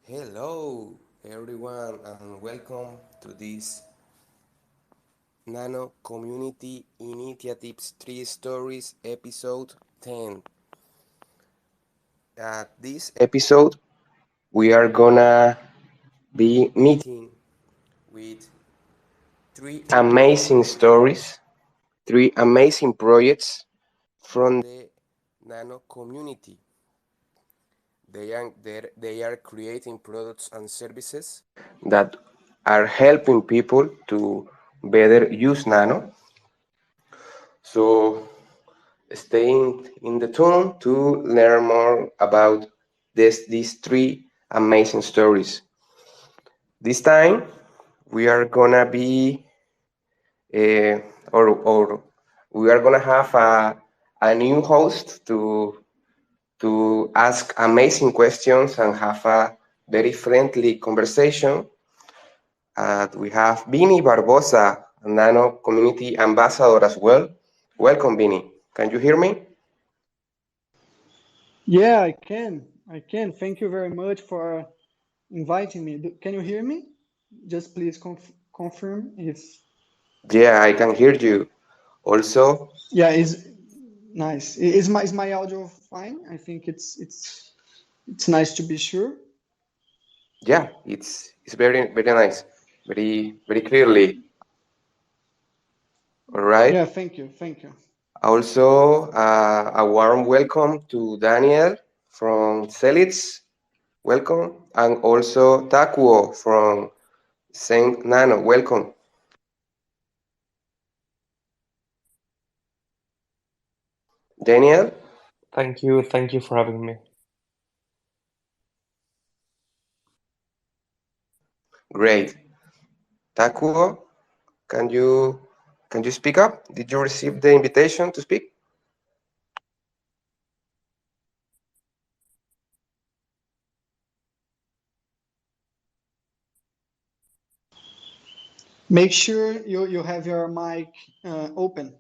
Hello, everyone, and welcome to this Nano Community Initiatives 3 Stories episode 10. At this episode, we are gonna be meeting with three amazing stories, three amazing projects from the Nano community. They are creating products and services that are helping people to better use Nano. So stay in the tune to learn more about these three amazing stories. This time we are gonna be or we are gonna have a new host to ask amazing questions and have a very friendly conversation. We have Vini Barbosa, Nano Community Ambassador as well. Welcome, Vini. Can you hear me? Yeah, I can. I can. Thank you very much for inviting me. Can you hear me? Just please confirm if. Yeah, I can hear you. Also, Yeah, is nice. Is my audio fine? I think it's nice to be sure. yeah, it's very nice, very clearly. All right. Yeah, thank you. Thank you. Also, a warm welcome to Daniel from Sellix. Welcome, and also Takuo from SendNano. Welcome, Daniel. Thank you for having me. Great, Takuo. Can you can you speak up? Did you receive the invitation to speak? Make sure you have your mic open.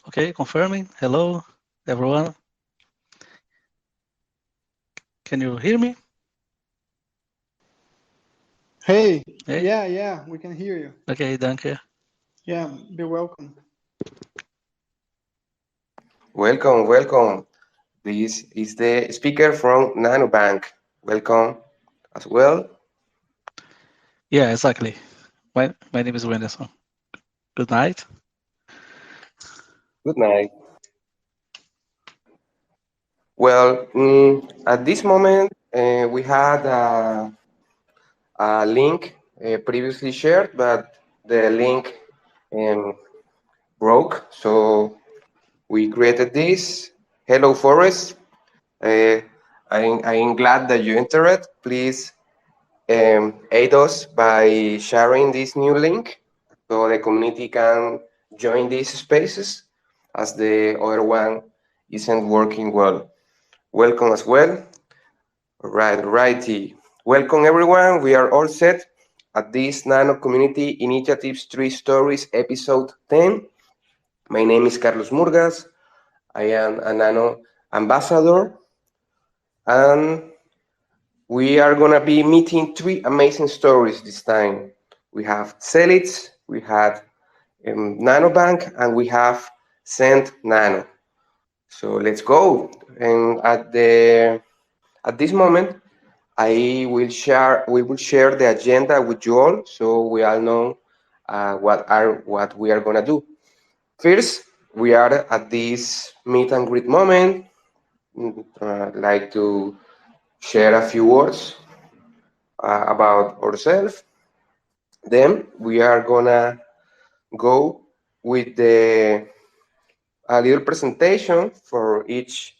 Okay, confirming. Hello, everyone. Can you hear me? Hey, Hey, yeah, we can hear you. okay, danke. Yeah, be welcome. Welcome. This is the speaker from NanoBank. Welcome as well. Yeah, exactly. My name is Wenderson. Good night. Good night. Well, at this moment, we had a link previously shared, but the link um, broke. So we created this. Hello, Forest. Uh, I'm glad that you entered. Please aid us by sharing this new link so the community can join these spaces as the other one isn't working well. Welcome as well. All right, righty. Welcome everyone. We are all set at this Nano Community Initiatives 3 Stories episode 10. My name is Carlos Murgas. I am a Nano ambassador, and we are gonna be meeting three amazing stories this time. We have Sellix, we have NanoBank, and we have SendNano. So let's go. And at this moment, we will share the agenda with you all, so we all know what we are gonna do. First, we are at this meet and greet moment. Like to share a few words about ourselves. Then we are gonna go with the a little presentation for each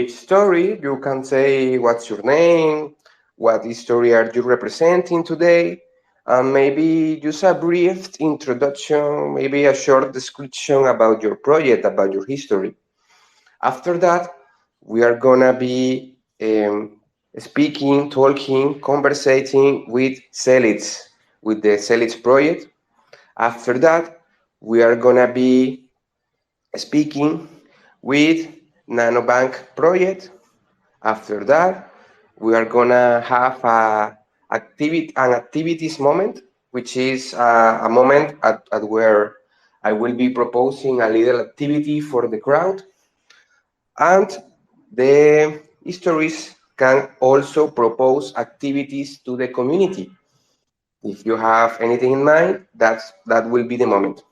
story. You can say what's your name, what story are you representing today, and maybe just a brief introduction, maybe a short description about your project, about your history. After that, we are gonna be speaking, talking, conversating with Sellix, with the Sellix project. After that, we are gonna be speaking with NanoBank project. After that, we are gonna have an activities moment, which is a moment at where I will be proposing a little activity for the crowd, and the histories can also propose activities to the community. If you have anything in mind, that will be the moment.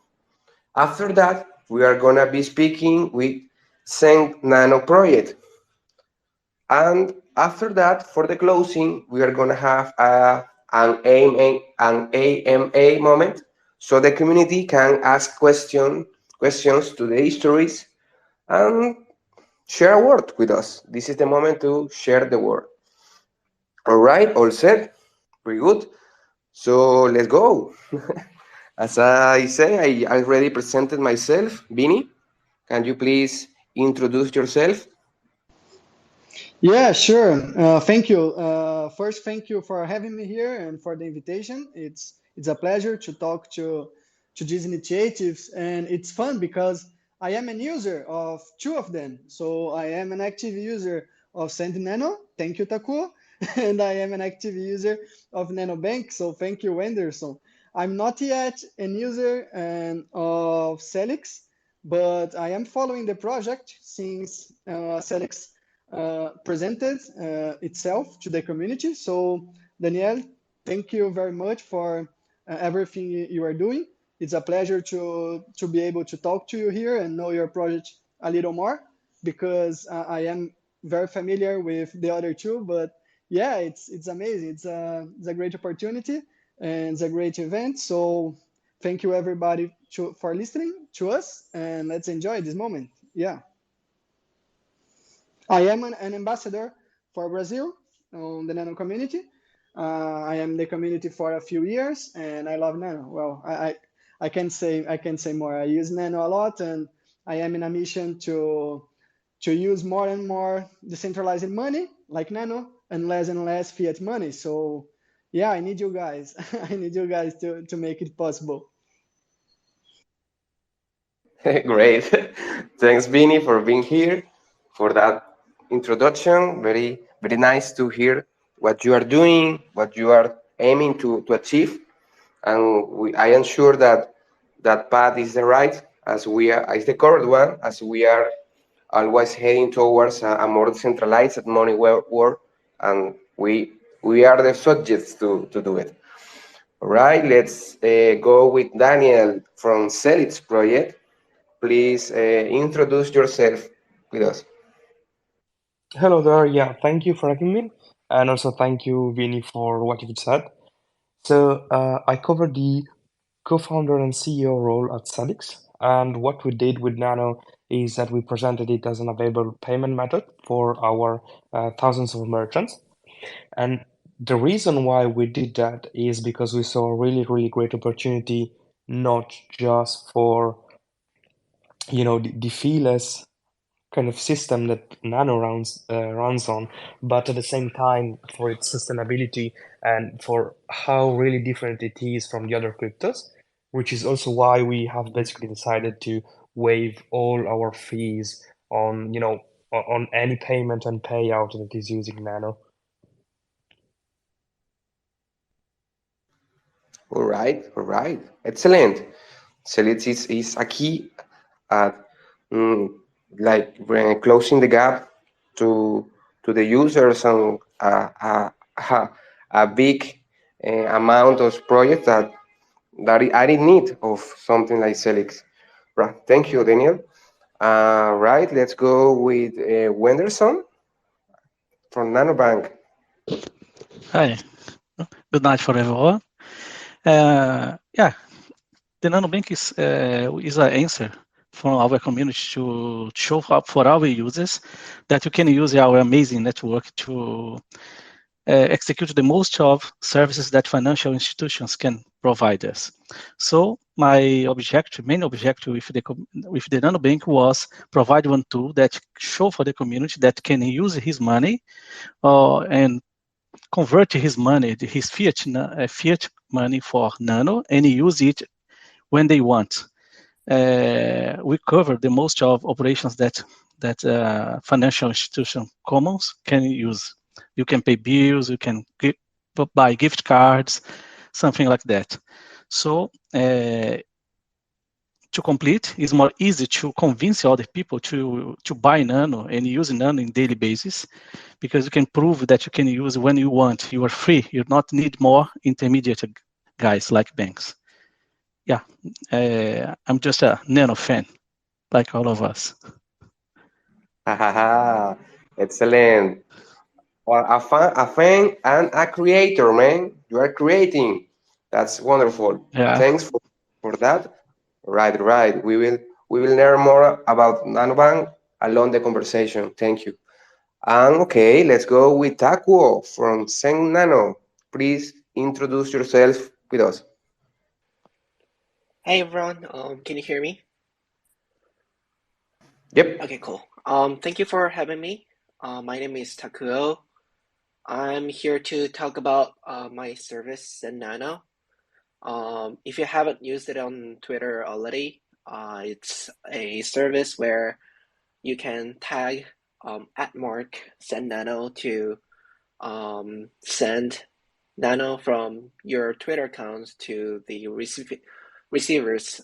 After that, we are gonna be speaking with SendNano project. And after that, for the closing, we are gonna have an AMA moment, so the community can ask questions to the histories and share a word with us. This is the moment to share the word. All right, all set, very good. So let's go. As I say, I already presented myself. Vinny, can you please introduce yourself? Yeah, sure. Thank you. First, thank you for having me here and for the invitation. It's a pleasure to talk to these initiatives, and it's fun because I am an user of two of them. So I am an active user of SendNano. Thank you, Taku. And I am an active user of NanoBank. So thank you, Wenderson. I'm not yet an user of Sellix, but I am following the project since Sellix presented itself to the community. So, Daniel, thank you very much for everything you are doing. It's a pleasure to be able to talk to you here and know your project a little more, because I am very familiar with the other two. But yeah, it's amazing. It's a great opportunity and it's a great event. So thank you everybody for listening to us, and let's enjoy this moment. Yeah. I am an ambassador for Brazil on the Nano community. I am the community for a few years, and I love Nano. Well, I can say more. I use Nano a lot, and I am in a mission to use more and more decentralized money like Nano and less fiat money. So yeah, I need you guys. I need you guys to make it possible. Great. Thanks, Vinny, for being here, for that introduction. Very nice to hear what you are doing, what you are aiming to achieve. And I am sure that that path is the right, as we are, is the correct one, as we are always heading towards a more decentralized money world, and we are the subjects to do it. All right, let's go with Daniel from Sellix project. Please introduce yourself with us. Hello there. Yeah, thank you for having me. And also thank you, Vinny, for what you've said. So I cover the co-founder and CEO role at Sellix. And what we did with Nano is that we presented it as an available payment method for our thousands of merchants. And the reason why we did that is because we saw a really great opportunity, not just for, the feeless kind of system that Nano runs on, but at the same time for its sustainability and for how really different it is from the other cryptos, which is also why we have basically decided to waive all our fees on, on any payment and payout that is using Nano. All right, excellent. Sellix is a key at like closing the gap to the users and a big amount of projects that are in need of something like Sellix. Right. Thank you, Daniel. Right. Let's go with Wenderson from NanoBank. Hi, good night for everyone. Yeah, the NanoBank is an answer from our community to show up for our users that you can use our amazing network to execute the most of services that financial institutions can provide us. So my main objective with the NanoBank was provide one tool that show for the community that can use his money and convert his money, his fiat money for Nano, and use it when they want. We cover the most of operations that financial institution commons can use. You can pay bills, you can buy gift cards, something like that. So to complete, it's more easy to convince other people to buy Nano and use Nano in daily basis, because you can prove that you can use when you want. You are free. You not need more intermediate guys like banks. Yeah, I'm just a Nano fan, like all of us. Hahaha, excellent. Or a fan and a creator, man. You are creating. That's wonderful. Yeah. Thanks for that. Right, right. We will learn more about NanoBank along the conversation. Thank you. And okay, let's go with Takuo from SendNano. Please introduce yourself with us. Hey everyone, can you hear me? Yep. Okay, cool. Thank you for having me. My name is Takuo. I'm here to talk about my service SendNano. If you haven't used it on Twitter already, it's a service where you can tag @mark SendNano to send Nano from your Twitter account to the receiver's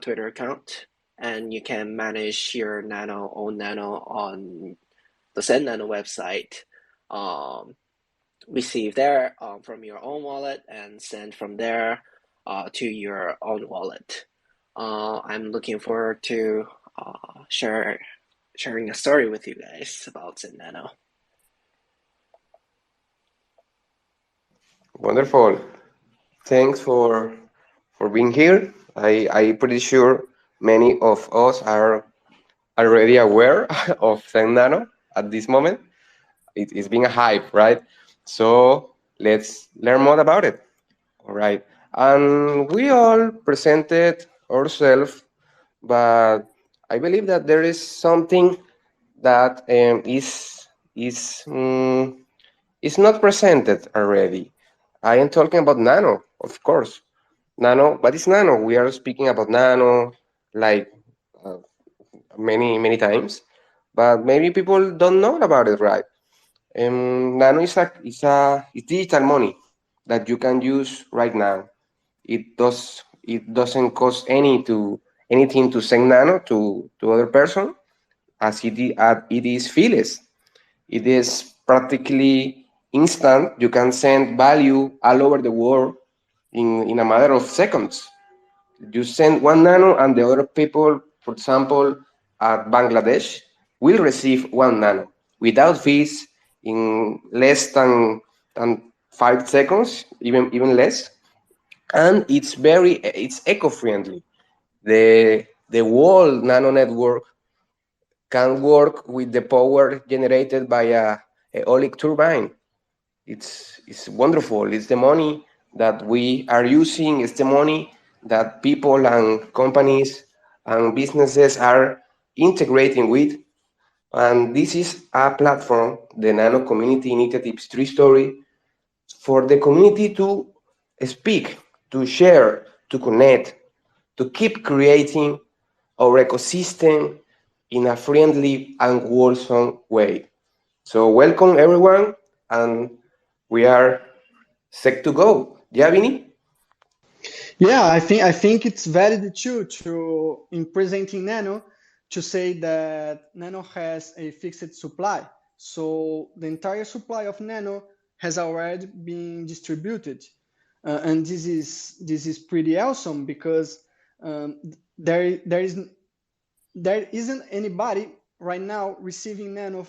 Twitter account, and you can manage your own Nano on the SendNano website. Receive there from your own wallet and send from there to your own wallet. I'm looking forward to sharing a story with you guys about SendNano. Wonderful. Thanks for being here. I pretty sure many of us are already aware of SendNano at this moment. It's been a hype, right? So let's learn more about it. All right. And we all presented ourselves, but I believe that there is something that is not presented already. I am talking about Nano, of course. Nano, what is Nano? We are speaking about Nano like uh, many times, but maybe people don't know about it, right? Nano is digital money that you can use right now. It doesn't cost anything to send Nano to other person, as it is feeless. It is practically instant. You can send value all over the world in a matter of seconds. You send one Nano, and the other people, for example, at Bangladesh, will receive one Nano without fees in less than 5 seconds, even less. And it's eco-friendly. The whole Nano network can work with the power generated by a eolic turbine. It's wonderful. It's the money that we are using. It's the money that people and companies and businesses are integrating with. And this is a platform, the Nano Community Initiatives Tree Story, for the community to speak, to share, to connect, to keep creating our ecosystem in a friendly and wholesome way. So welcome everyone, and we are set to go. Yeah, Vinny? Yeah, I think it's valid too to in presenting Nano to say that Nano has a fixed supply. So the entire supply of Nano has already been distributed, and this is pretty awesome because um, there isn't anybody right now receiving Nano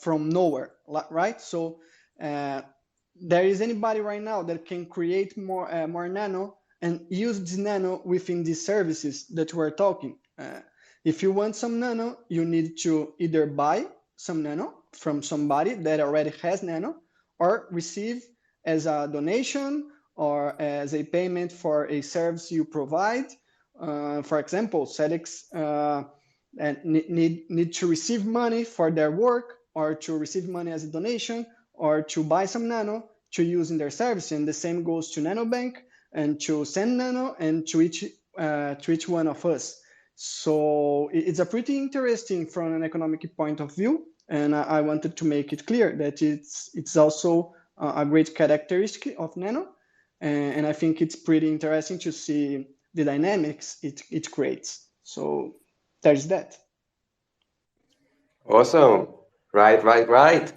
from nowhere, right? So uh, there is anybody right now that can create more Nano and use this Nano within these services that we're talking. If you want some Nano, you need to either buy some Nano from somebody that already has Nano, or receive as a donation or as a payment for a service you provide. For example, Sellix and need to receive money for their work, or to receive money as a donation, or to buy some Nano to use in their service. And the same goes to NanoBank and to SendNano and to each one of us. So it's a pretty interesting from an economic point of view. And I wanted to make it clear that it's also a great characteristic of Nano, and I think it's pretty interesting to see the dynamics it creates. So there's that. Awesome. Right.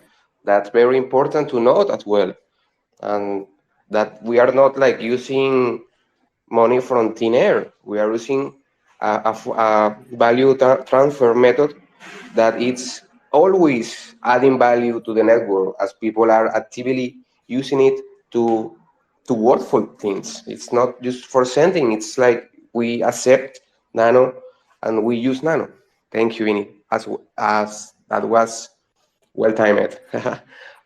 That's very important to note as well. And that we are not like using money from thin air. We are using a value transfer method that it's always adding value to the network as people are actively using it to to work for things. It's not just for sending. It's like we accept Nano and we use Nano. Thank you, Vinny. As that was well timed.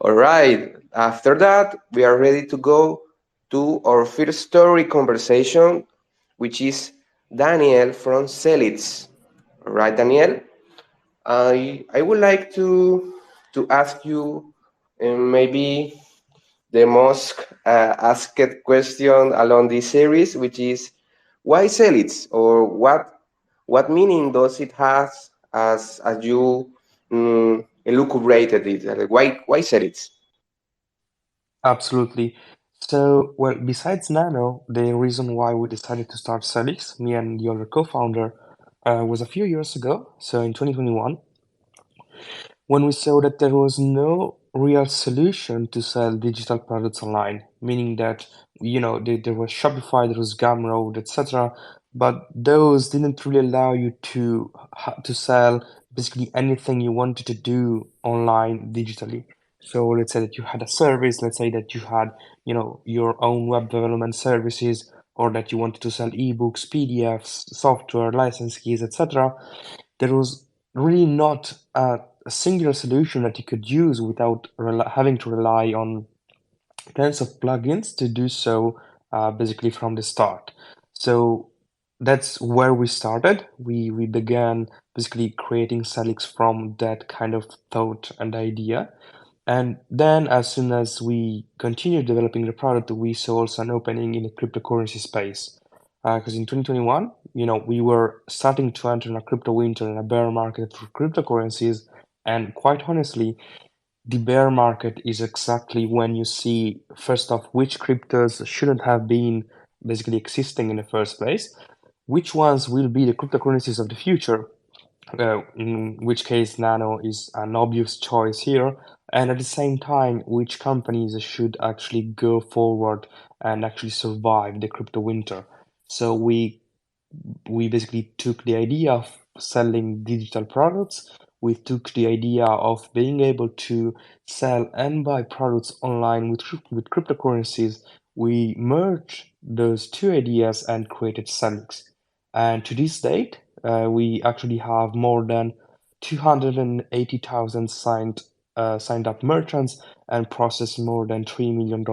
All right. After that, we are ready to go to our first story conversation, which is Daniel from Sellix. All right, Daniel. I would like to ask you maybe the most asked question along this series, which is why Sellix, or what meaning does it has as you elucubrated it? Like, why Sellix? Absolutely. So, well, besides Nano, the reason why we decided to start Sellix, me and the other co-founder, was a few years ago, so in 2021, when we saw that there was no real solution to sell digital products online, meaning that, there was Shopify, there was Gumroad, etc., but those didn't really allow you to sell basically anything you wanted to do online digitally. So let's say that you had a service, let's say that you had, your own web development services, or that you wanted to sell ebooks, PDFs, software, license keys, etc. There was really not a singular solution that you could use without having to rely on tons of plugins to do so basically from the start. So that's where we started. We began basically creating Sellix from that kind of thought and idea. And then as soon as we continued developing the product, we saw also an opening in the cryptocurrency space. Because in 2021, we were starting to enter in a crypto winter and a bear market for cryptocurrencies. And quite honestly, the bear market is exactly when you see, first off, which cryptos shouldn't have been basically existing in the first place, which ones will be the cryptocurrencies of the future, in which case Nano is an obvious choice here, and at the same time, which companies should actually go forward and actually survive the crypto winter. So we basically took the idea of selling digital products. We took the idea of being able to sell and buy products online with cryptocurrencies. We merged those two ideas and created Sellix. And to this date, we actually have more than 280,000 signed up merchants and process more than $3 million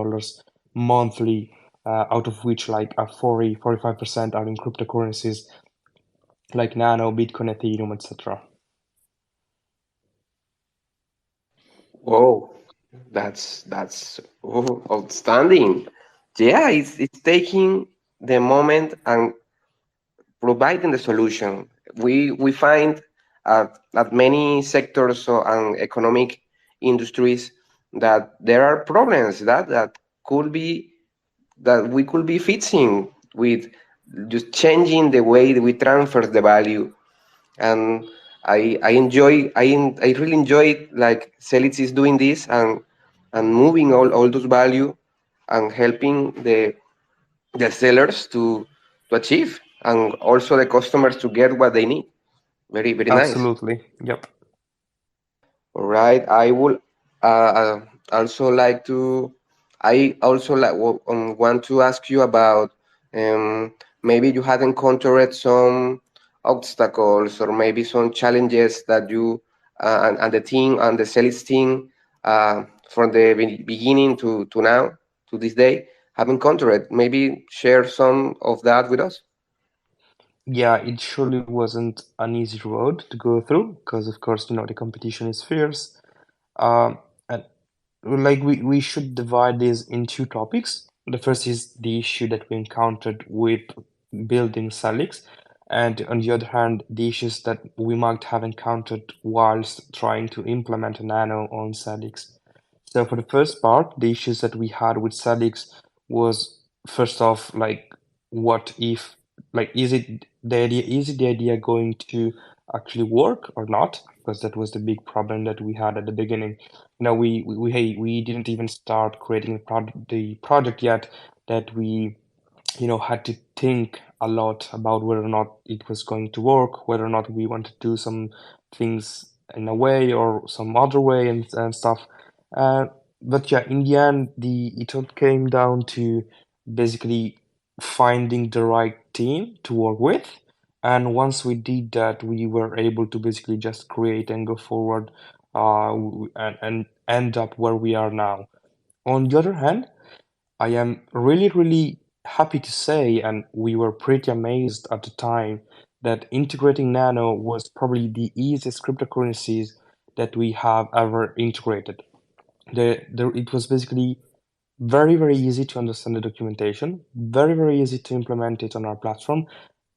monthly, out of which like a 45% are in cryptocurrencies like Nano, Bitcoin, Ethereum, etc. Whoa, that's outstanding. Yeah, it's taking the moment and providing the solution. We find at many sectors and economic industries that there are problems that could be that we could be fixing with just changing the way that we transfer the value. And I really enjoy like Celix is doing this and moving all those value and helping the sellers to achieve and also the customers to get what they need. Very nice. Absolutely. Yep. All right. I would also like to. I also want to ask you about maybe you had encountered some obstacles or maybe some challenges that you and the team and the sales team from the beginning to now to this day have encountered. Maybe share some of that with us. Yeah, it surely wasn't an easy road to go through because, of course, the competition is fierce. And like we should divide this in two topics. The first is the issue that we encountered with building Sellix, and on the other hand, the issues that we might have encountered whilst trying to implement Nano on Sellix. So for the first part, the issues that we had with Sellix was first off, like, what if, like, is it the idea going to actually work or not? Because that was the big problem that we had at the beginning. We didn't even start creating the project yet, that we had to think a lot about whether or not it was going to work, whether or not we want to do some things in a way or some other way and stuff. Uh, but yeah, in the end, it all came down to basically finding the right team to work with. And once we did that, we were able to basically just create and go forward, and end up where we are now. On the other hand, I am really, really happy to say, and we were pretty amazed at the time, that integrating Nano was probably the easiest cryptocurrencies that we have ever integrated. It was basically very, very easy to understand the documentation, very, very easy to implement it on our platform,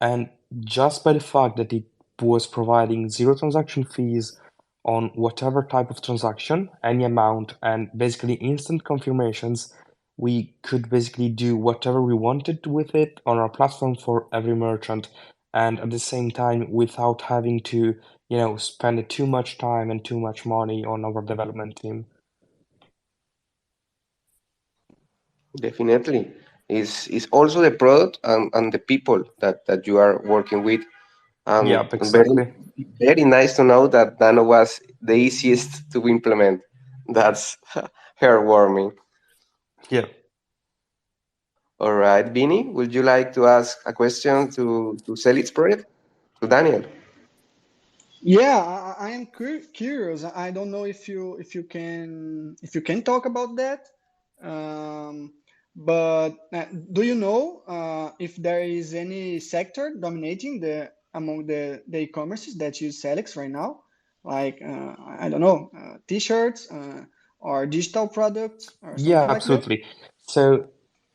and just by the fact that it was providing zero transaction fees on whatever type of transaction, any amount, and basically instant confirmations, we could basically do whatever we wanted with it on our platform for every merchant, and at the same time without having to, spend too much time and too much money on our development team. Definitely. Is also the product and the people that you are working with. Yep, Very exactly. very nice to know that Nano was the easiest to implement. That's heartwarming. Yeah. All right, Vinny, would you like to ask a question to Sellix project? To Daniel? Yeah, I am curious. I don't know if you can talk about that. Um, but do you know if there is any sector dominating the among the e-commerces that use Sellix right now? Like I don't know, t-shirts or digital products or Yeah, something like that. absolutely. So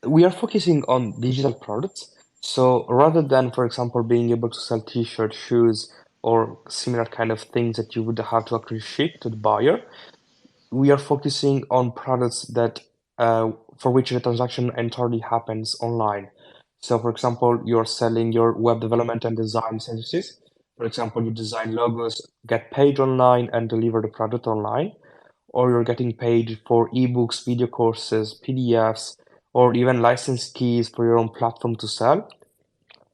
we are focusing on digital products. So rather than, for example, being able to sell t-shirts, shoes, or similar kind of things that you would have to actually ship to the buyer, we are focusing on products that for which the transaction entirely happens online. So, for example, you're selling your web development and design services. For example, you design logos, get paid online, and deliver the product online, or you're getting paid for ebooks, video courses, PDFs, or even license keys for your own platform to sell,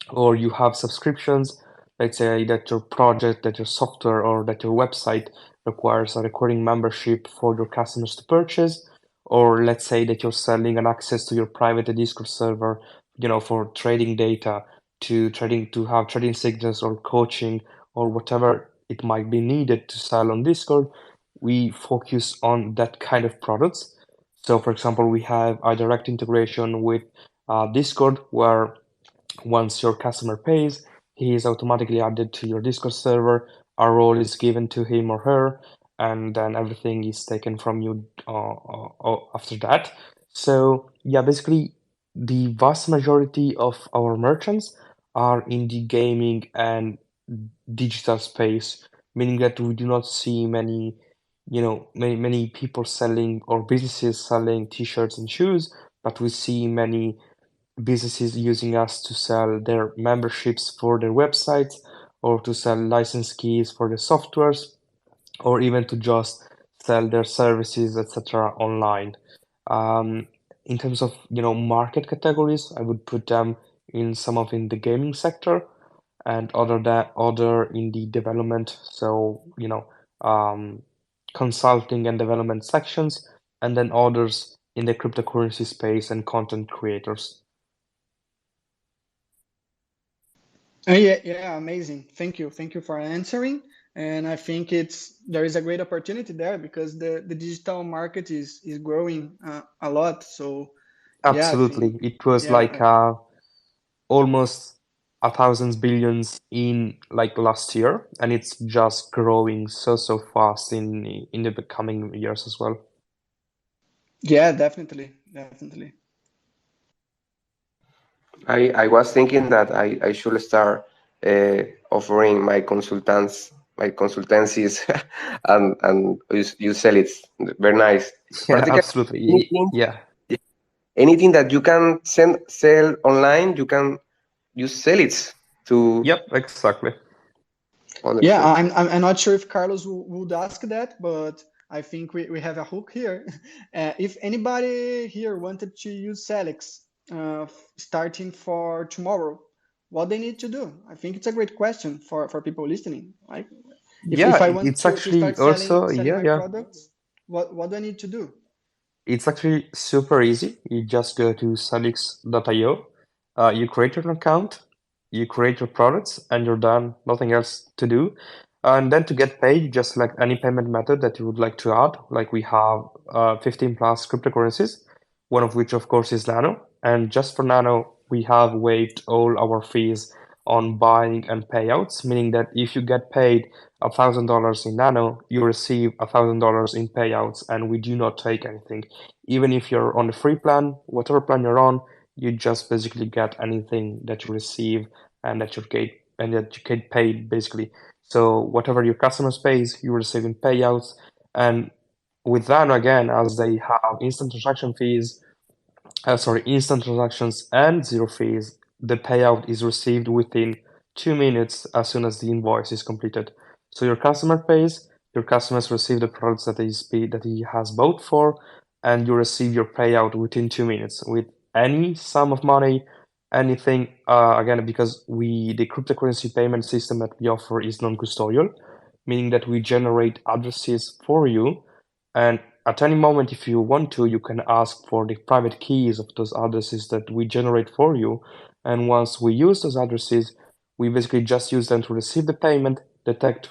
or you have subscriptions, let's say that your project, that your software, or that your website requires a recurring membership for your customers to purchase, or let's say that you're selling an access to your private Discord server, for trading data, to have trading signals or coaching or whatever it might be needed to sell on Discord. We focus on that kind of products. So, for example, we have a direct integration with Discord, where once your customer pays, he is automatically added to your Discord server. A role is given to him or her, and then everything is taken from you after that. So, yeah, basically, the vast majority of our merchants are in the gaming and digital space, meaning that we do not see many people selling or businesses selling t-shirts and shoes, but we see many businesses using us to sell their memberships for their websites, or to sell license keys for the softwares, or even to just sell their services, etc. online. Um, in terms of market categories, I would put them in some of in the gaming sector, and other in the development. So um, consulting and development sections, and then others in the cryptocurrency space and content creators. Yeah, yeah, amazing. Thank you for answering. And I think there is a great opportunity there because the digital market is growing a lot. So yeah, I think Absolutely. It was yeah, like almost 1,000 billions in like last year, and it's just growing so fast in the coming years as well. yeah, definitely, definitely. I was thinking that I should start offering my consultancies, and you sell it. Very nice. Yeah, Practically absolutely. anything, Yeah. anything that you can sell online, you can use sell it to. Yep, exactly. Yeah, Understood. I'm not sure if Carlos would ask that, but I think we have a hook here. If anybody here wanted to use Sellix starting for tomorrow, what they need to do? I think it's a great question for people listening. Like, Yeah, if I want it's to actually start selling also, selling yeah, my yeah. products, what do I need to do? It's actually super easy. You just go to Sellix.io, you create your account, you create your products, and you're done. Nothing else to do. And then to get paid, you just select any payment method that you would like to add. Like we have 15 plus cryptocurrencies, one of which, of course, is Nano. And just for Nano, we have waived all our fees on buying and payouts, meaning that if you get paid $1,000 in Nano, you receive $1,000 in payouts, and we do not take anything. Even if you're on the free plan, whatever plan you're on, you just basically get anything that you receive and that you get paid basically. So whatever your customers pays, you receive in payouts. And with Nano again, as they have instant transactions and zero fees, the payout is received within 2 minutes as soon as the invoice is completed. So your customer pays, your customers receive the products that he has bought for, and you receive your payout within 2 minutes with any sum of money, anything. Again, because the cryptocurrency payment system that we offer is non-custodial, meaning that we generate addresses for you, and at any moment, if you want to, you can ask for the private keys of those addresses that we generate for you. And once we use those addresses, we basically just use them to receive the payment, detect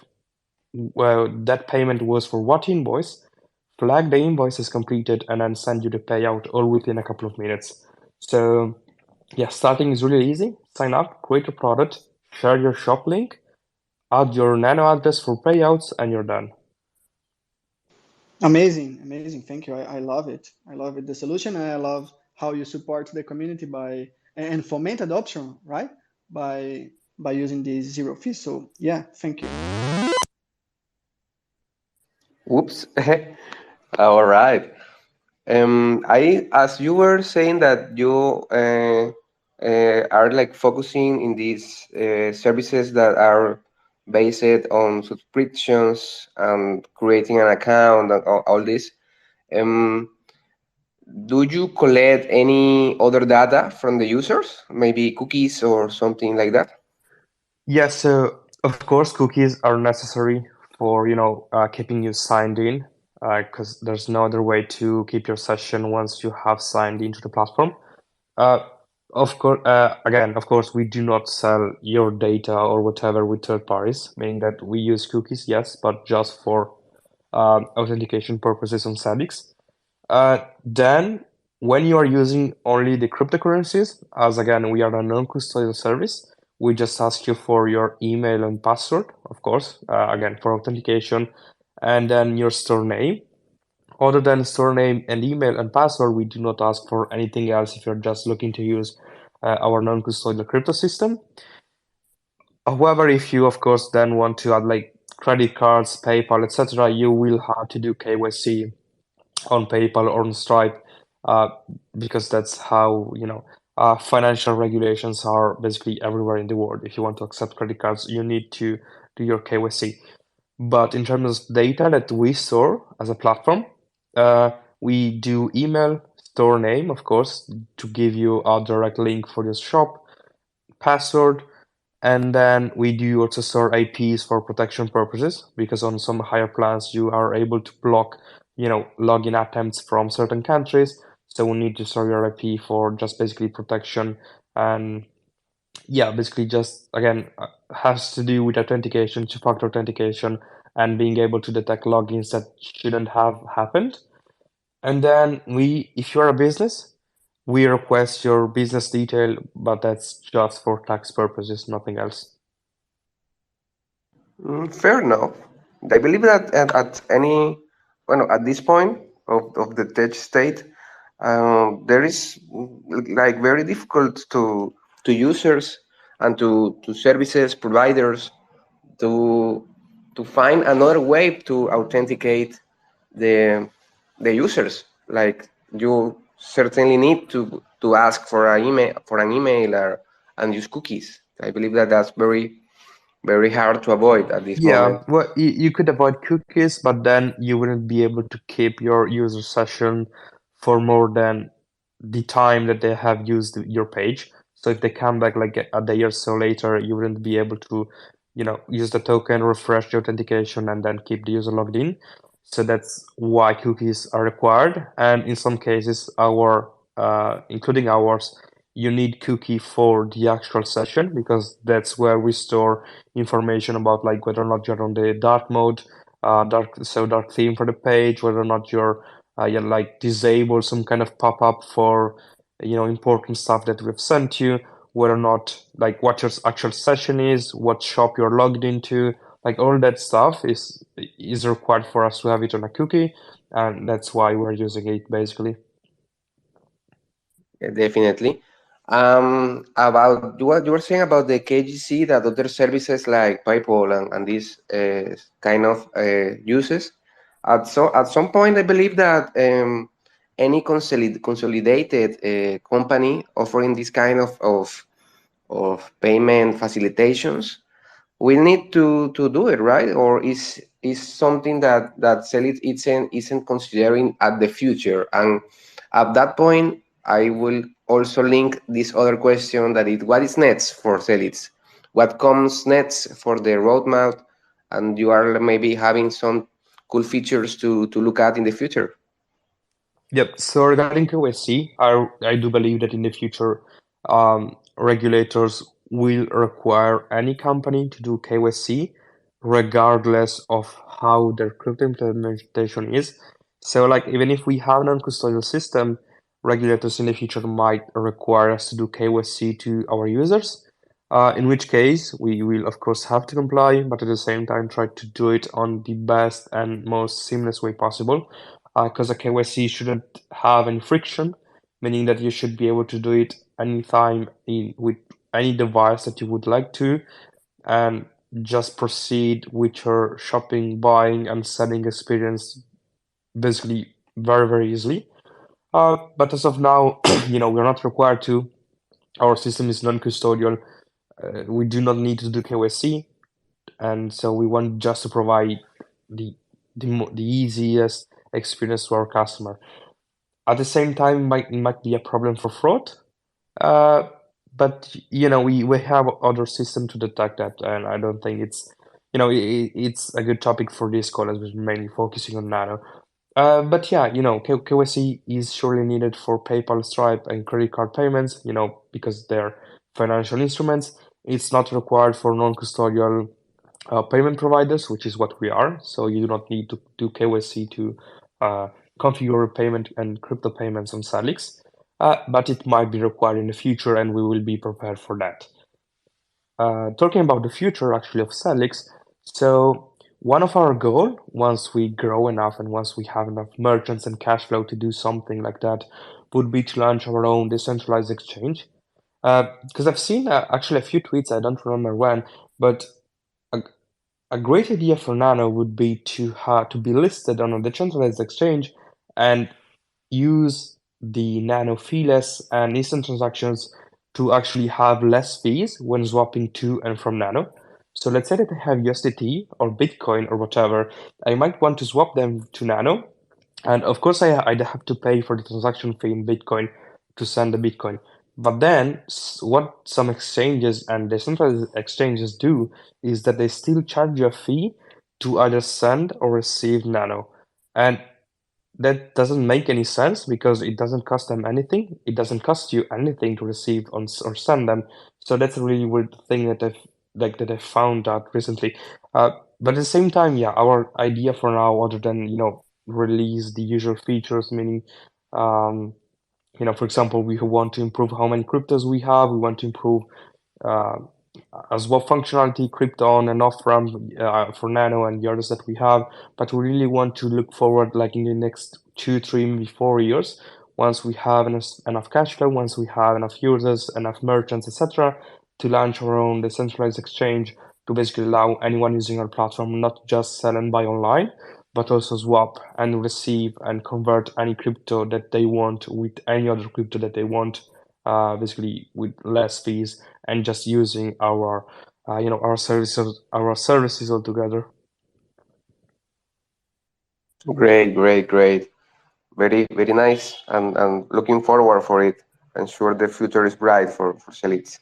that payment was for what invoice, flag the invoice as completed, and then send you the payout all within a couple of minutes. So yeah, starting is really easy. Sign up, create a product, share your shop link, add your Nano address for payouts, and you're done. Amazing, amazing. Thank you. I love it. I love it. The solution, and I love how you support the community by and foment adoption, right? By using the zero fee. So yeah, thank you. Whoops. All right. As you were saying that you are like focusing in these services that are based on subscriptions and creating an account and all this. Um, do you collect any other data from the users, maybe cookies or something like that? Yes, so of course, cookies are necessary for, keeping you signed in, because there's no other way to keep your session once you have signed into the platform. Uh, of course, we do not sell your data or whatever with third parties, meaning that we use cookies, yes, but just for authentication purposes on Sellix. Then, when you are using only the cryptocurrencies, as again, we are a non-custodial service, we just ask you for your email and password, of course, again, for authentication, and then your store name. Other than store name and email and password, we do not ask for anything else if you're just looking to use our non-custodial crypto system. However, if you, of course, then want to add like credit cards, PayPal, etc., you will have to do KYC on PayPal or on Stripe, uh, because that's how, financial regulations are basically everywhere in the world. If you want to accept credit cards, you need to do your KYC. But in terms of data that we store as a platform, uh, we do email, store name, of course, to give you a direct link for your shop, password, and then we do also store IPs for protection purposes, because on some higher plans you are able to block, login attempts from certain countries. So we need to store your IP for just basically protection. And yeah, basically just again has to do with authentication, two-factor authentication, and being able to detect logins that shouldn't have happened. And then if you're a business, we request your business detail, but that's just for tax purposes, nothing else. Fair enough. I believe that at this point of the tech state, there is like very difficult to users and to services providers to find another way to authenticate the users. Like you certainly need to ask for an email and use cookies. I believe that that's very hard to avoid at this moment. Yeah, well, you could avoid cookies, but then you wouldn't be able to keep your user session for more than the time that they have used your page. So if they come back like a day or so later, you wouldn't be able to, use the token, refresh the authentication, and then keep the user logged in. So that's why cookies are required. And in some cases, including ours, you need cookie for the actual session because that's where we store information about like whether or not you're on the dark mode, dark theme for the page, whether or not you like disable some kind of pop-up for important stuff that we've sent you, whether or not like what your actual session is, what shop you're logged into, like all that stuff is required for us to have it on a cookie, and that's why we're using it basically. Definitely. About what you were saying about the KGC that other services like PayPal and these kind of uses. At some point, I believe that any consolidated company offering this kind of payment facilitations will need to do it, right? Or is something that Sellix isn't considering at the future. And at that point, I will also link this other question that is what is next for Sellix? What comes next for the roadmap? And you are maybe having some cool features to look at in the future. Yep. So regarding KYC, I do believe that in the future, regulators will require any company to do KYC, regardless of how their crypto implementation is. So, like, even if we have a non-custodial system, regulators in the future might require us to do KYC to our users. In which case, we will of course have to comply, but at the same time try to do it on the best and most seamless way possible because a KYC shouldn't have any friction, meaning that you should be able to do it anytime with any device that you would like to, and just proceed with your shopping, buying, and selling experience basically very, very easily. But as of now, we're not required to. Our system is non-custodial. We do not need to do KYC, and so we want just to provide the easiest experience to our customer. At the same time, might be a problem for fraud. Uh, but we have other system to detect that, and I don't think it's a good topic for this call as we're mainly focusing on Nano. But yeah, KYC is surely needed for PayPal, Stripe, and credit card payments, because they're financial instruments. It's not required for non-custodial payment providers, which is what we are. So you do not need to do KYC to uh, configure payment and crypto payments on Sellix, but it might be required in the future, and we will be prepared for that. Talking about the future actually of Sellix, so one of our goal, once we grow enough and once we have enough merchants and cash flow to do something like that, would be to launch our own decentralized exchange. Because I've seen actually a few tweets, I don't remember when, but a great idea for Nano would be to be listed on a decentralized exchange and use the Nano feeless and instant transactions to actually have less fees when swapping to and from Nano. So let's say that I have USDT or Bitcoin or whatever, I might want to swap them to Nano, and of course I'd have to pay for the transaction fee in Bitcoin to send the Bitcoin. But then what some exchanges and decentralized exchanges do is that they still charge you a fee to either send or receive Nano. And that doesn't make any sense because it doesn't cost them anything. It doesn't cost you anything to receive or send them. So that's a really weird thing that I found out recently. But at the same time, yeah, our idea for now, other than release the usual features, meaning um, for example, we want to improve how many cryptos we have. We want to improve uh, as well functionality, crypto on and off ramp for Nano and the others that we have. But we really want to look forward, like in the next 2, 3, maybe 4 years, once we have enough cash flow, once we have enough users, enough merchants, etc., to launch our own decentralized exchange to basically allow anyone using our platform not just sell and buy online, but also swap and receive and convert any crypto that they want with any other crypto that they want, basically with less fees and just using our services altogether. Great, great, great. Very, very nice, and looking forward for it. I'm sure the future is bright for Sellix.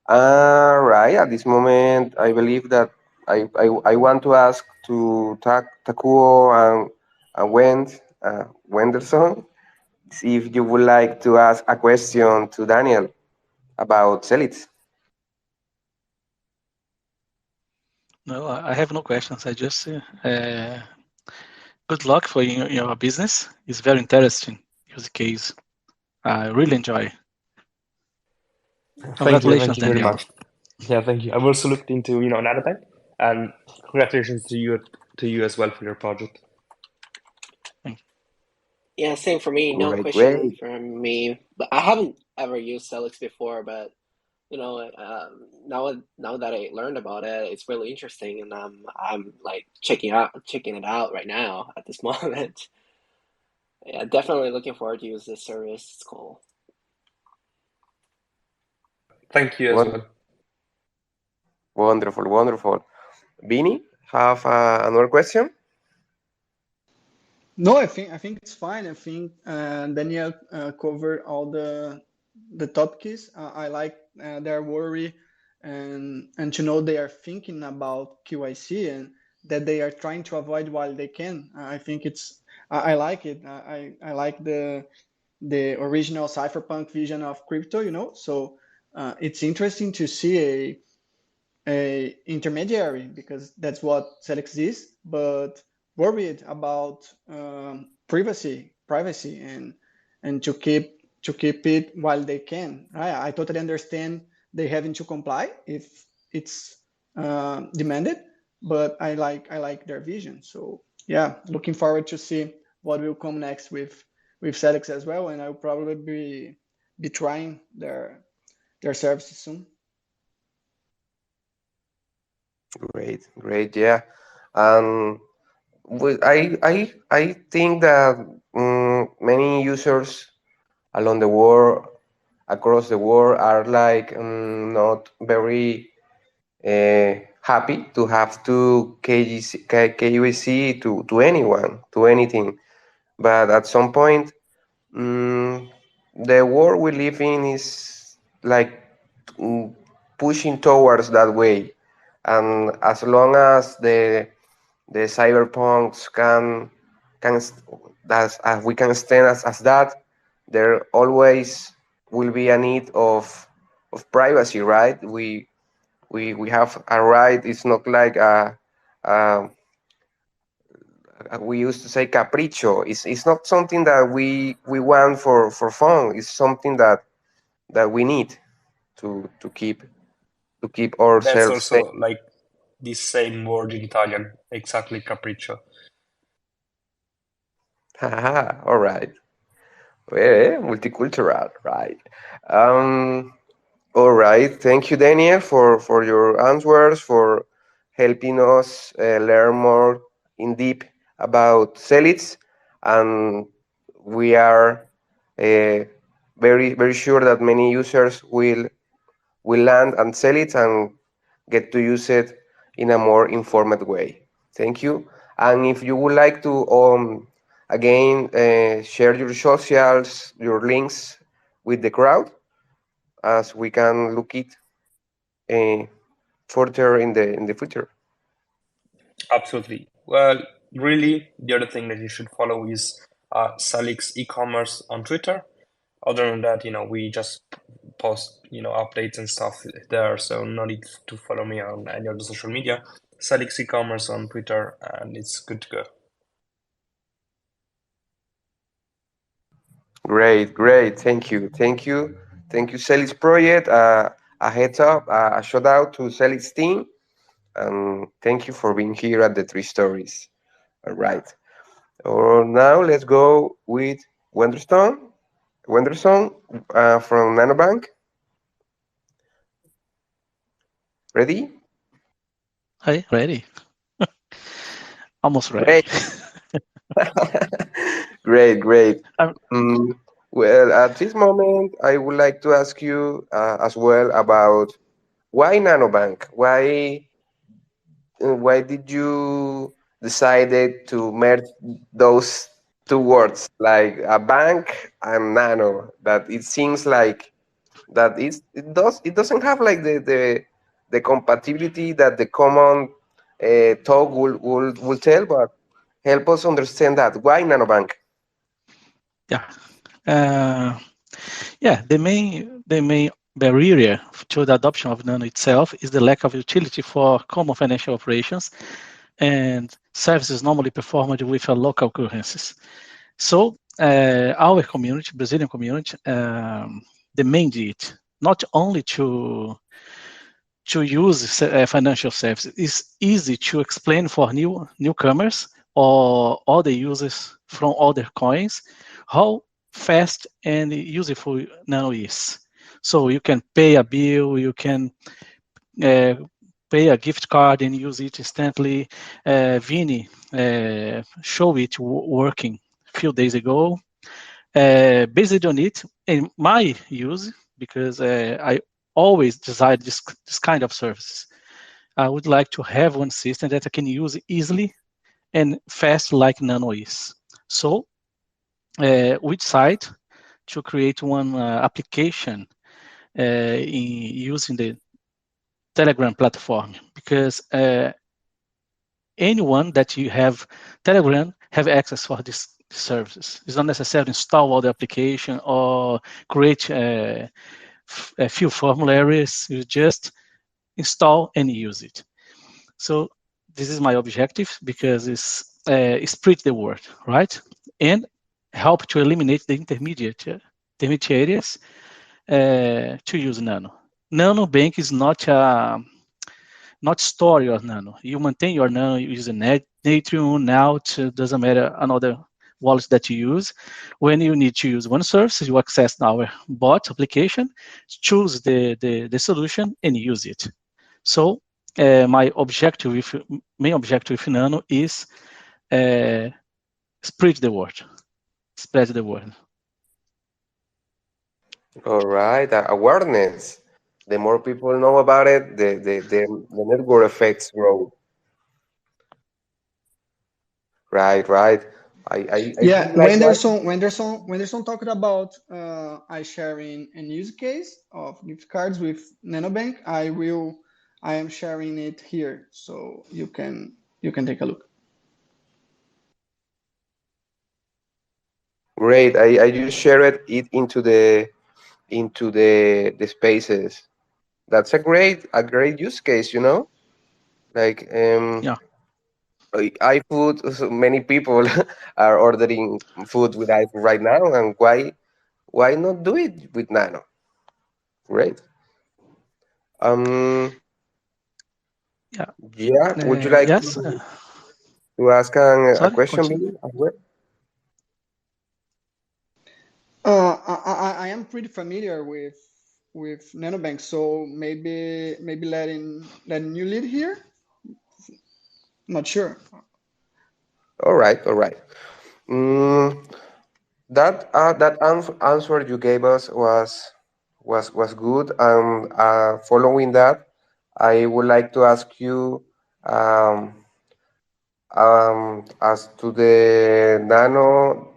Right, at this moment, I believe that I want to ask to Takuo and Wenderson if you would like to ask a question to Daniel about Sellix. No, I have no questions. I just good luck for your business. It's very interesting use case. I really enjoy. Thank Congratulations, you very Daniel. much. Yeah, thank you. I've also looked into NanoBank, and congratulations to you as well for your project. Yeah, same for me. No Great, question great. from me. But I haven't ever used Sellix before, but now that I learned about it, it's really interesting, and I'm like checking it out right now at this moment. Yeah, definitely looking forward to use this service. It's cool. Thank you as well. Wonderful, wonderful. Bini, have another question? No, I think it's fine. I think Daniel covered all the topics. I like their worry and to know they are thinking about QIC and that they are trying to avoid while they can. I think I like it. I like the original cypherpunk vision of crypto. So it's interesting to see a intermediary because that's what Sellix is, but worried about privacy and to keep it while they can. I totally understand they having to comply if it's demanded, but I like their vision. So yeah, looking forward to see what will come next with Sellix as well, and I'll probably be trying their services soon. Great, great, yeah. And I think that many users along the world, across the world, are like not very happy to have to KYC to anyone, to anything. But at some point, mm, the world we live in is like mm, pushing towards that way. And as long as the cyberpunks as we can stand as that, there always will be a need of privacy, right? We have a right. It's not like a we used to say capricho. It's not something that we want for fun. It's something that we need to keep That's ourselves safe. also like the same word in Italian, exactly capriccio. All right. Well, multicultural, right? Um, all right. Thank you, Daniel, for your answers, for helping us learn more in deep about Celits, and we are very very sure that many users will land and sell it and get to use it in a more informed way. Thank you. And if you would like to again share your socials, your links with the crowd, as we can look it uh, further in the future. Absolutely. Well, really, the other thing that you should follow is Sellix e-commerce on Twitter. Other than that, we just post, updates and stuff there, so no need to follow me on any other social media. Sellix e-commerce on Twitter, and it's good to go. Great, great. Thank you. Thank you. Thank you, Celix Project. A heads up, a shout out to Celix team. And thank you for being here at the Three Stories. All right. Now let's go with Wenderson from NanoBank. Ready? Hey, ready? Almost ready. Great. Great, great. Um, Mm, well, at this moment, I would like to ask you as well about why NanoBank? Why did you decided to merge those two words, like a bank and nano? That it seems like that it doesn't have like the compatibility that the common talk will tell, but help us understand that why NanoBank. yeah. Uh, yeah, the main barrier to the adoption of Nano itself is the lack of utility for common financial operations and services normally performed with local currencies. So our community, Brazilian community, demanded it not only to use financial services. It's easy to explain for newcomers or other users from other coins how fast and useful Nano is. So you can pay a bill, you can uh, pay a gift card and use it instantly. Vini showed it working a few days ago. Based on it, in my use, because I always desired this kind of services. I would like to have one system that I can use easily and fast like Nano is. So we decided to create one application using the Telegram platform because anyone that you have Telegram have access for this services. It's not necessary to install all the application or create a few formularies. You just install and use it. So this is my objective because it's spread the word, right? And help to eliminate the intermediaries to use Nano. NanoBank is not store your Nano. You maintain your Nano using Natrium, Naut, doesn't matter another wallet that you use. When you need to use one service, you access our bot application, choose the solution and use it. So my main objective with Nano is spread the word. Spread the word. All right, awareness. The more people know about it, the network effects grow. Right, right. I Yeah, really like that. Wenderson talked about I sharing a use case of gift cards with NanoBank. I am sharing it here, so you can take a look. Great. I just shared it into the spaces. That's a great use case, you know? Like Yeah, iFood, so many people are ordering food with iFood right now, and why not do it with Nano? Great. Um, yeah. yeah, would you like Yes. to ask a Sorry, question, continue. Billy, as well? I am pretty familiar with NanoBank, so maybe letting you lead here. Not sure. All right, all right. Mm, that answer you gave us was good. And following that, I would like to ask you, um, as to the Nano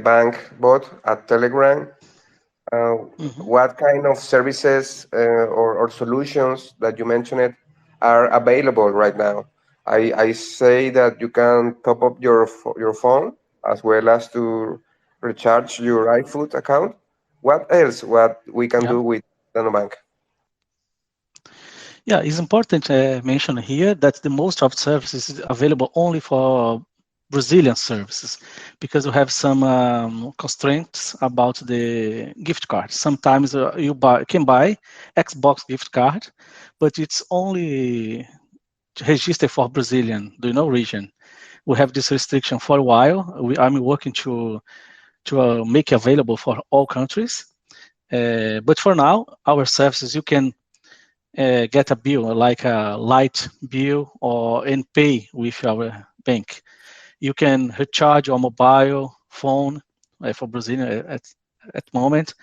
Bank bot at Telegram, uh, Mhm. what kind of services or solutions that you mentioned are available right now? I say that you can top up your phone as well as to recharge your iFood account. What else? What we can Yeah. do with NanoBank? Yeah, it's important to mention here that the most of services is available only for Brazilian services because we have some constraints about the gift card. Sometimes you can buy Xbox gift card, but it's only registered for Brazilian, region. We have this restriction for a while. I'm working to make available for all countries. But for now, our services you can get a bill, like a light bill, and pay with our bank. You can recharge your mobile phone for Brazilian at the moment.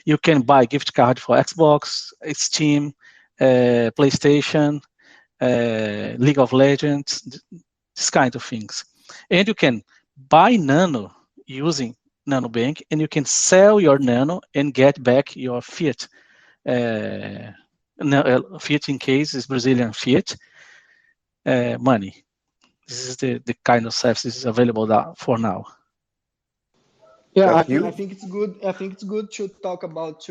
You can buy gift card for Xbox, Steam, PlayStation, League of Legends, this kind of things. And you can buy Nano using NanoBank, and you can sell your Nano and get back your fiat. Fiat in case is Brazilian fiat money. This is the kind of services available for now. Yeah, Thank you. I think it's good. I think it's good to talk about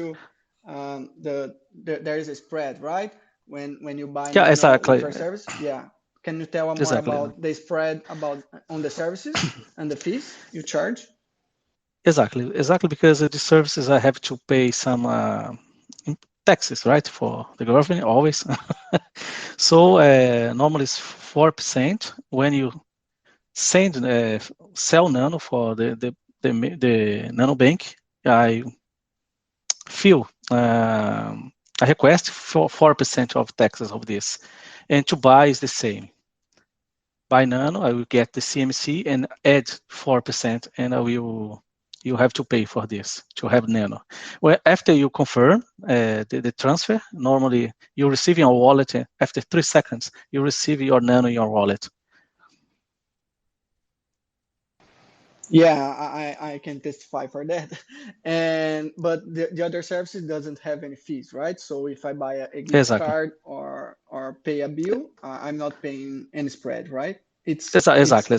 there is a spread, right? When you buy Yeah, Nano exactly. with our service. Yeah. Can you tell more Exactly. about the spread on the services and the fees you charge? Exactly, because the services I have to pay some taxes, right, for the government always. So normally it's 4% when you sell Nano for the NanoBank. I feel a request for 4% of taxes of this, and to buy is the same. Buy Nano, I will get the CMC and add 4%, and you have to pay for this to have Nano. Well, after you confirm the transfer, normally you receive your wallet after 3 seconds. You receive your Nano in your wallet. Yeah, I can testify for that. But the other services doesn't have any fees, right? So if I buy a gift Exactly. card or pay a bill, I'm not paying any spread, right? It's Exactly.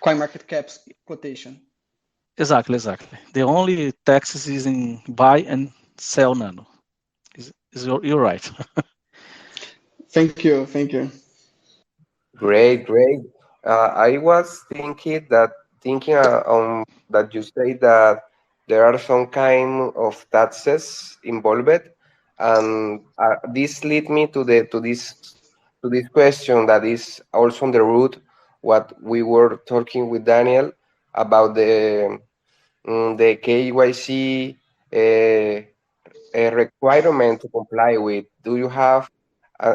coin market cap's quotation. Exactly. The only taxes is in buy and sell Nano. You're right. Thank you. Great. I was thinking that you say that there are some kind of taxes involved, and this lead me to this question that is also on the root what we were talking with Daniel about the KYC a requirement to comply with. Do you have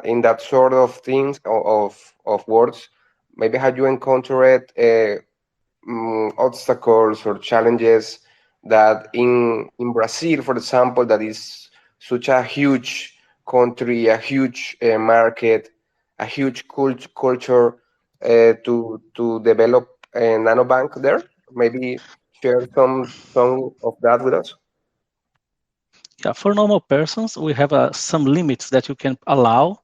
in that sort of things of words? Maybe have you encountered obstacles or challenges that in Brazil, for example, that is such a huge country, a huge market, a huge culture to develop a nanobank there? Maybe share some of that with us. Yeah, for normal persons, we have some limits that you can allow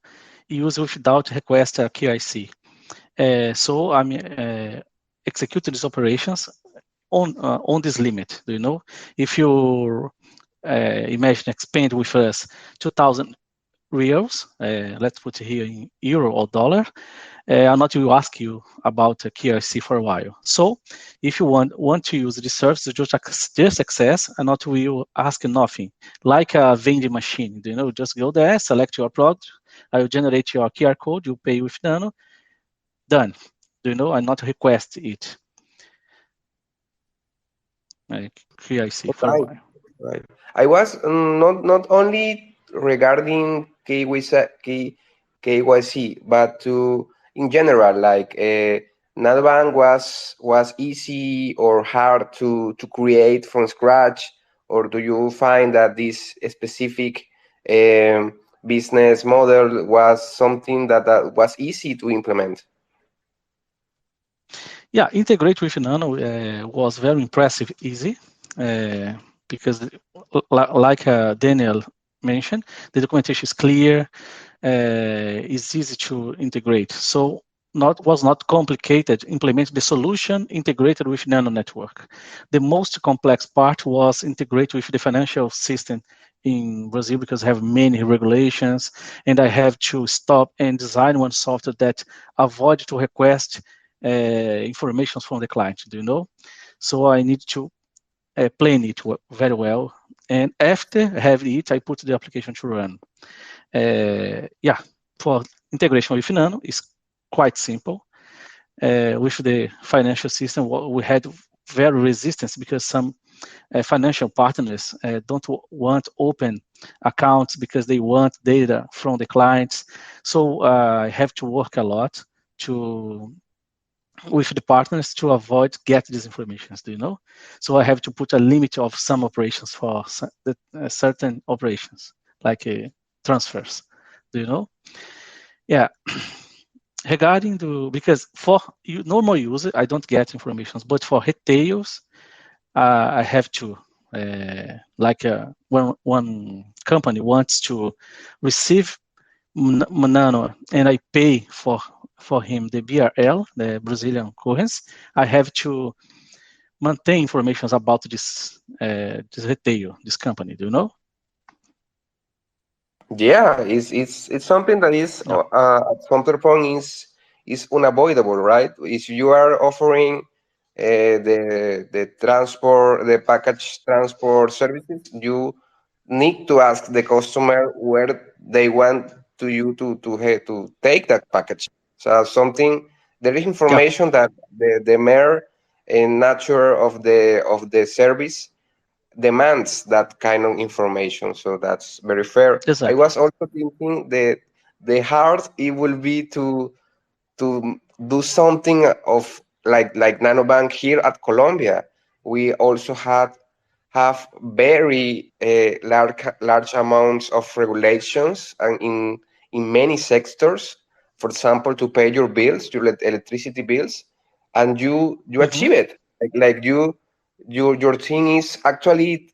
use without request a KYC. So I'm executing these operations on this limit. Do you know? If you imagine expand with us 2,000 reals, let's put it here in euro or dollar, I'm not will ask you about a KYC for a while. So if you want to use the service, just access and not will ask nothing. Like a vending machine, do you know? Just go there, select your product, I will generate your QR code, you pay with Nano, done. Do you know? I not request it. Like KYC for a Right. while. Right. I was not only regarding KYC, but to in general, like NanoBank was easy or hard to create from scratch, or do you find that this specific business model was something that was easy to implement? Yeah, integrate with Nano was very impressive, easy, because like Daniel mentioned, the documentation is clear, it's easy to integrate. So was not complicated. Implement the solution integrated with Nano network. The most complex part was integrate with the financial system in Brazil because I have many regulations, and I have to stop and design one software that avoid to request information from the client. Do you know? So I need to plan it very well, and after having it, I put the application to run. Yeah, for integration with Nano is quite simple. With the financial system, we had very resistance because some financial partners don't want open accounts because they want data from the clients. So I have to work a lot with the partners to avoid get these informations, do you know? So I have to put a limit of some operations for certain operations, like transfers, do you know? Yeah. Regarding because for normal user, I don't get information, but for retails, I have to, when one company wants to receive Nano and I pay for him the BRL, the Brazilian currency, I have to maintain information about this retail, this company. Do you know? Yeah, it's something that is Yeah. at some point is unavoidable, right? If you are offering the transport, the package transport services, you need to ask the customer where they want to take that package. So something there is Yeah. information that the mere nature of the service demands that kind of information. So that's very fair. I Exactly. was also thinking that the hard it will be to do something of like NanoBank here at Colombia. We also have very large amounts of regulations and in many sectors. For example, to pay your bills, your electricity bills, and you Mm-hmm. achieve it. Like your team is actually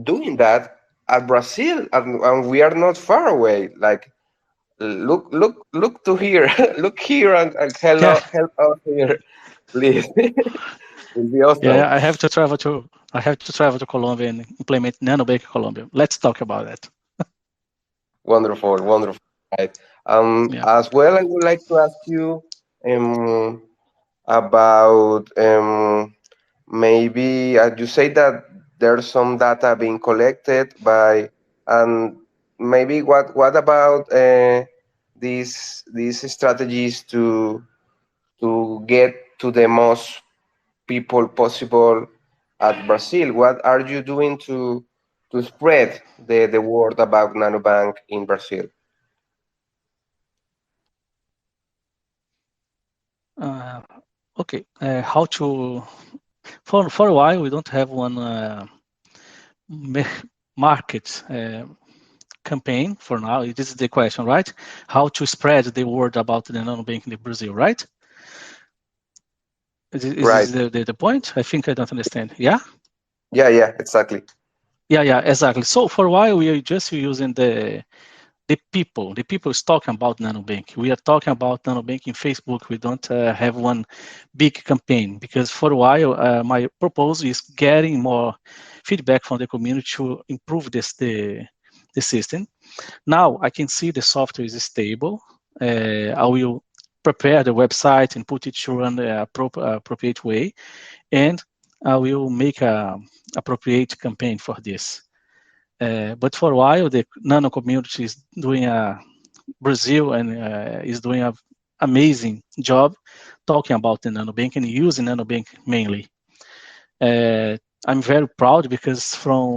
doing that at Brazil, and we are not far away. Like look to here, look here, and Yeah. help us here, please. It'll be Yeah. awesome. I have to travel to Colombia and implement NanoBank Colombia. Let's talk about that. Wonderful, wonderful. Right. Yeah. As well, I would like to ask you about maybe you say that there's some data being collected by, and maybe what about these strategies to get to the most people possible at Brazil? What are you doing to spread the word about NanoBank in Brazil? Uh, okay. How to for a while we don't have one market campaign for now. This is the question, right? How to spread the word about the NanoBank in Brazil, right? Right. Is this the point? I think I don't understand. Yeah? Yeah, exactly. Yeah, exactly. So for a while we are just using the people. The people is talking about NanoBank. We are talking about NanoBank in Facebook. We don't have one big campaign because for a while my proposal is getting more feedback from the community to improve the system. Now I can see the software is stable. I will prepare the website and put it to run the appropriate way, and I will make a appropriate campaign for this. But for a while, the Nano community is doing Brazil and is doing an amazing job talking about the NanoBank and using NanoBank mainly. I'm very proud because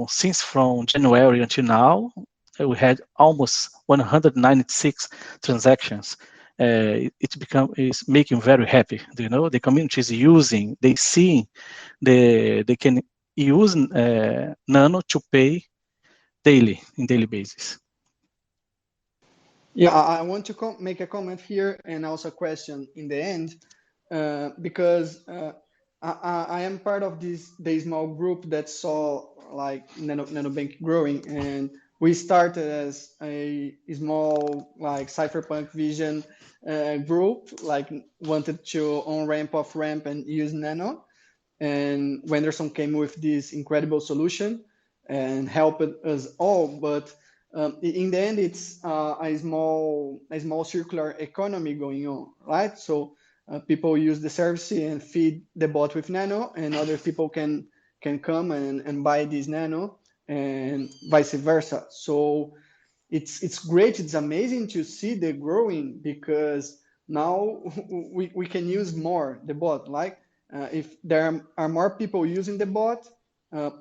since January until now, we had almost 196 transactions. It's making very happy. Do you know the community is using? They see they can use Nano to pay in daily basis. Yeah, I want to make a comment here and also a question in the end, because I am part of the small group that saw like NanoBank growing, and we started as a small like cypherpunk vision group, like wanted to on ramp off ramp and use Nano, and Wenderson came with this incredible solution and helped us all. But in the end, it's a small circular economy going on, right? So people use the service and feed the bot with Nano, and other people can come and buy this Nano, and vice versa. So it's great. It's amazing to see the growing because now we can use more the bot. Like if there are more people using the bot,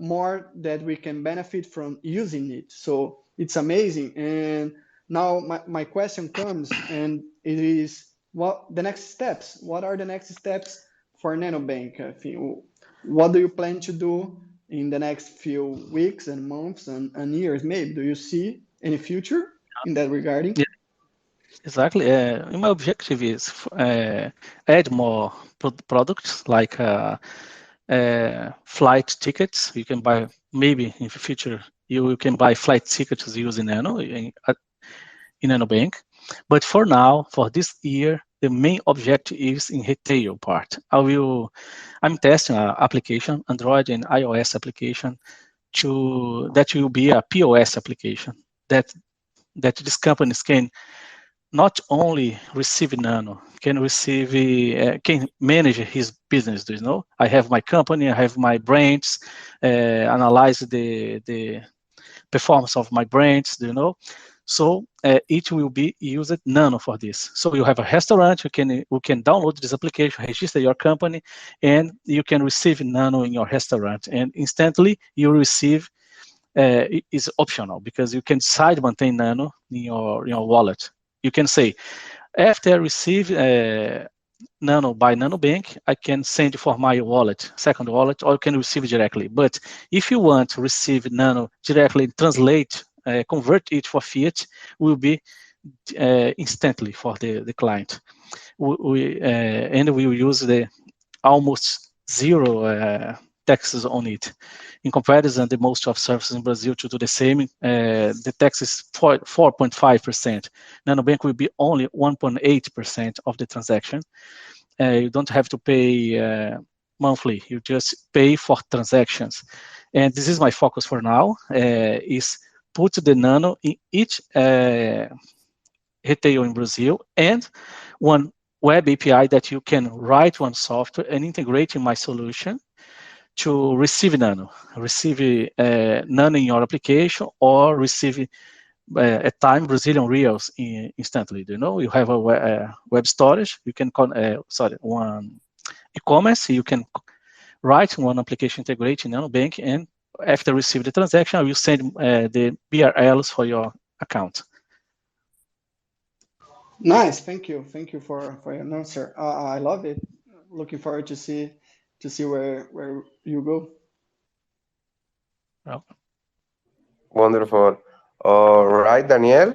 more that we can benefit from using it. So it's amazing. And now my question comes, and it is, what the next steps? What are the next steps for NanoBank? I think, what do you plan to do in the next few weeks and months and years? Maybe do you see any future in that regarding? Yeah, exactly. My objective is add more products like flight tickets. You can buy, maybe in the future you can buy flight tickets using Nano in NanoBank. But for now, for this year, the main objective is in retail part. I'm testing an application, Android and iOS application, that will be a POS application that these companies can not only receive Nano, can manage his business. Do you know? I have my company, I have my brands, analyze the performance of my brands. Do you know? So it will be used Nano for this. So you have a restaurant, you can download this application, register your company, and you can receive Nano in your restaurant, and instantly you receive. It is optional because you can side maintain Nano in your wallet. You can say, after I receive Nano by NanoBank, I can send for my wallet, second wallet, or you can receive directly. But if you want to receive Nano directly, convert it for fiat, will be instantly for the client. And we will use the almost zero taxes on it. In comparison, the most of services in Brazil to do the same, the tax is 4.5%. NanoBank will be only 1.8% of the transaction. You don't have to pay monthly. You just pay for transactions. And this is my focus for now, is put the Nano in each retail in Brazil, and one web API that you can write one software and integrate in my solution to receive Nano in your application, or receive at time Brazilian reals instantly. You know, you have a web storage. You can one e-commerce. You can write one application, integrate in NanoBank, and after receive the transaction, I will send the BRLs for your account. Nice, thank you for your answer. I love it. Looking forward to see where you go. Well, Wonderful. All right, Daniel,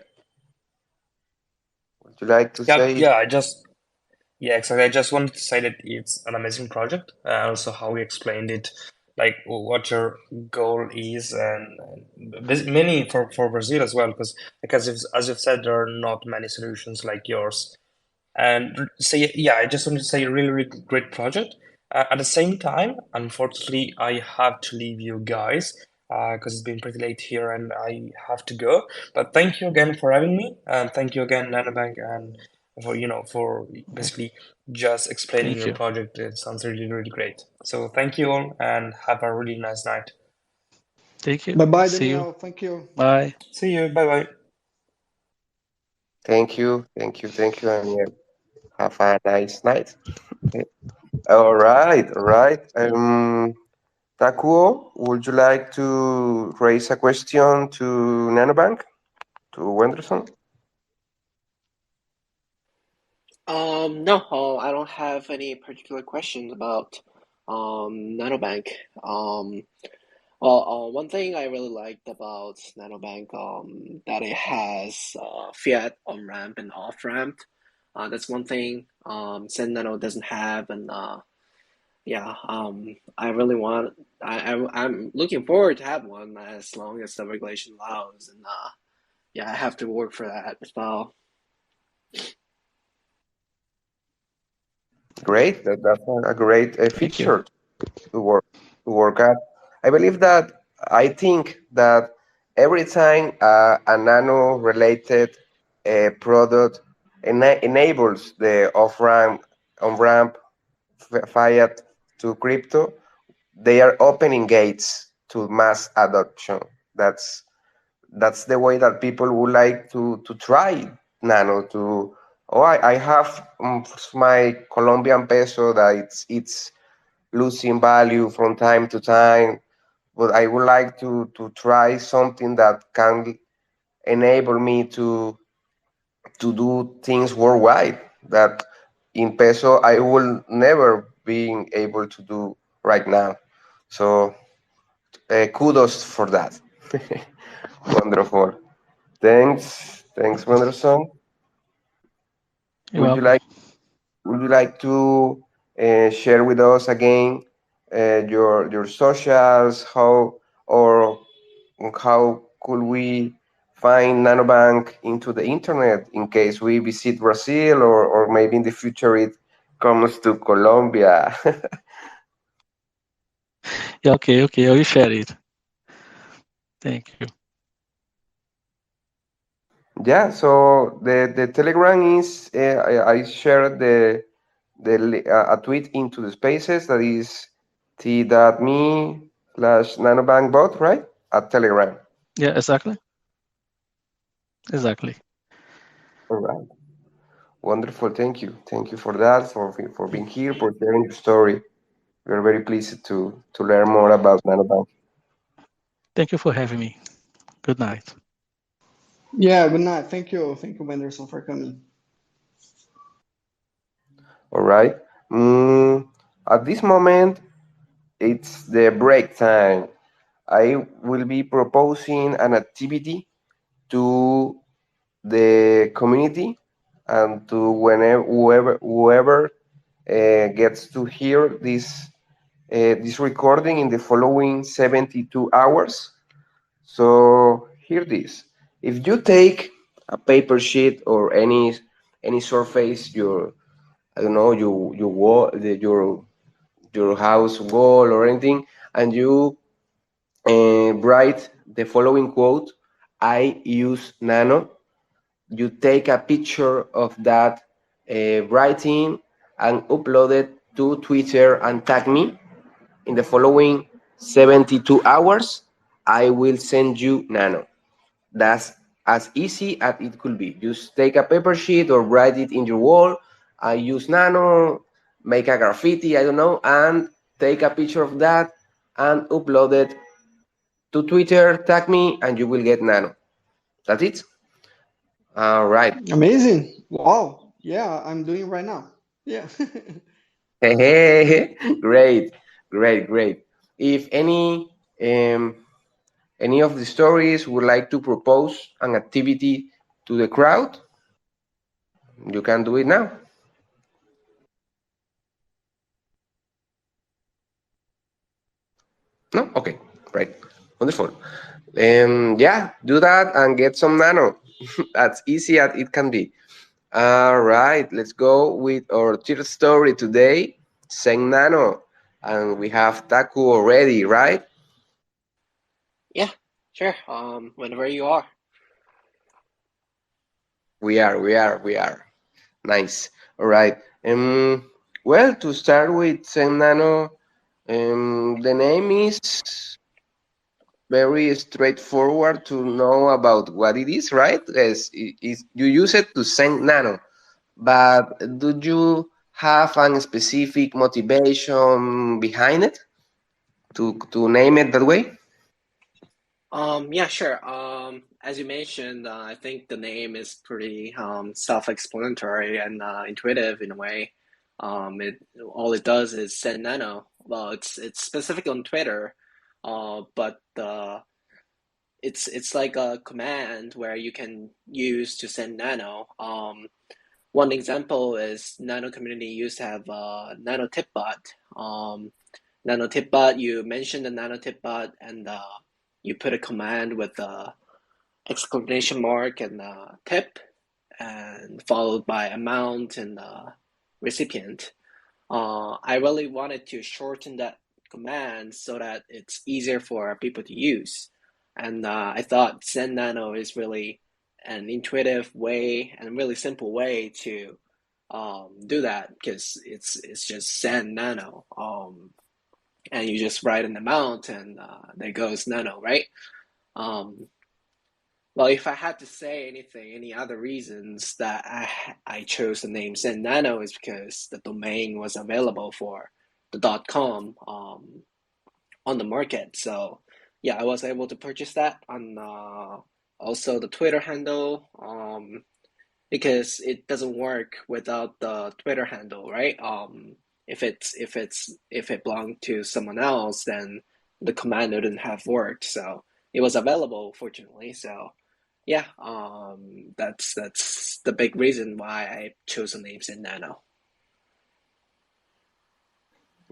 would you like to say? Yeah, exactly. I just wanted to say that it's an amazing project. Also, how we explained it, like what your goal is, and many for Brazil as well, because as you've said, there are not many solutions like yours. And so yeah, I just wanted to say really, really great project. At the same time, unfortunately, I have to leave you guys because it's been pretty late here and I have to go. But thank you again for having me, and thank you again, NanoBank, and for basically just explaining thank your you. project. It sounds really, really great. So thank you all, and have a really nice night. Thank you. Bye bye, See Daniel. you. Thank you. Bye. See you. Bye bye. Thank you, Daniel. Have a nice night. Okay. All right, all right. Takuo, would you like to raise a question to NanoBank, to Wenderson? No, I don't have any particular questions about NanoBank. One thing I really liked about NanoBank, that it has fiat on ramp and off ramp. That's one thing SendNano doesn't have, and yeah, I really want. I'm looking forward to have one as long as the regulation allows, and yeah, I have to work for that as well. Great, that's a great Thank you. feature to work at. I think that every time a nano related product enables the off ramp on ramp fiat to crypto, they are opening gates to mass adoption. That's the way that people would like to try nano. To I have my Colombian peso that it's losing value from time to time, but I would like to try something that can enable me to do things worldwide that in peso I will never be able to do right now. So kudos for that. Wonderful. Thanks, Wanderson. You're Would you welcome. like Would you like to share with us again your socials? Or how could we find NanoBank into the internet in case we visit Brazil or maybe in the future it comes to Colombia? Yeah, okay, I will share it. Thank you. Yeah, so the Telegram is I shared a tweet into the spaces that is t.me/nanobankbot, right? At Telegram. Yeah, exactly. All right. Wonderful. Thank you. Thank you for that, for being here, for sharing your story. We're very pleased to learn more about NanoBank. Thank you for having me. Good night. Yeah, good night. Thank you, Wenderson, for coming. All right. Mm, at this moment, it's the break time. I will be proposing an activity to the community and to whoever gets to hear this recording in the following 72 hours. So hear this: if you take a paper sheet or any surface, your I don't know, your wall, your house wall or anything, and you write the following quote: "I use Nano." You take a picture of that writing and upload it to Twitter and tag me. In the following 72 hours, I will send you Nano. That's as easy as it could be. Just take a paper sheet or write it in your wall. I use Nano, make a graffiti, I don't know, and take a picture of that and upload it to Twitter, tag me, and you will get Nano. That's it. All right. Amazing. Wow. Yeah, I'm doing right now. Yeah. Hey, great. If any of the stories would like to propose an activity to the crowd, you can do it now. No? Okay, right. Wonderful. Yeah, do that and get some Nano. As easy as it can be. All right, let's go with our third story today, SendNano. And we have Taku already, right? Yeah, sure. Whenever you are. We are. Nice. All right. Well, to start with SendNano, the name is very straightforward to know about what it is, right? As you use it to send nano, but do you have a specific motivation behind it to name it that way? Yeah, sure. As you mentioned, I think the name is pretty self-explanatory and intuitive in a way. It all it does is send nano. Well, it's specific on Twitter, but it's like a command where you can use to send nano. One example is Nano community used to have Nano tip bot. Nano tip bot, you mention the Nano tip bot and you put a command with a exclamation mark and tip and followed by amount and recipient. I really wanted to shorten that command so that it's easier for people to use. And I thought SendNano is really an intuitive way and a really simple way to do that because it's just SendNano. And you just write an amount and there goes Nano, right? Um, well, if I had to say anything, any other reasons that I chose the name SendNano is because the domain was available for the .com on the market. So yeah, I was able to purchase that on also the Twitter handle, because it doesn't work without the Twitter handle, right? If it belonged to someone else, then the command wouldn't have worked. So it was available, fortunately. So yeah, that's the big reason why I chose the name SendNano.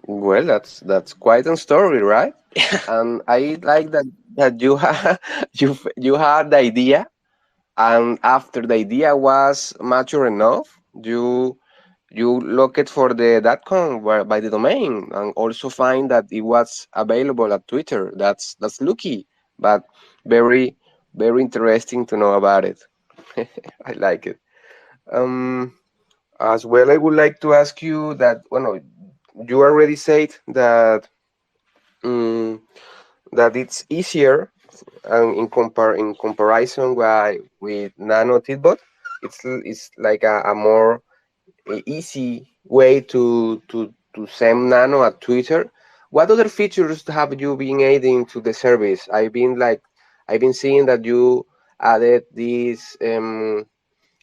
Well, that's quite a story, right? And I like that you had you had the idea, and after the idea was mature enough, you look it for the .com by the domain, and also find that it was available at Twitter. That's lucky, but very very interesting to know about it. I like it. Um, as well, I would like to ask you that. Well, no, you already said that um, that it's easier, in comparison with Nano Titbot. It's like a more easy way to send Nano at Twitter. What other features have you been adding to the service? I've been seeing that you added these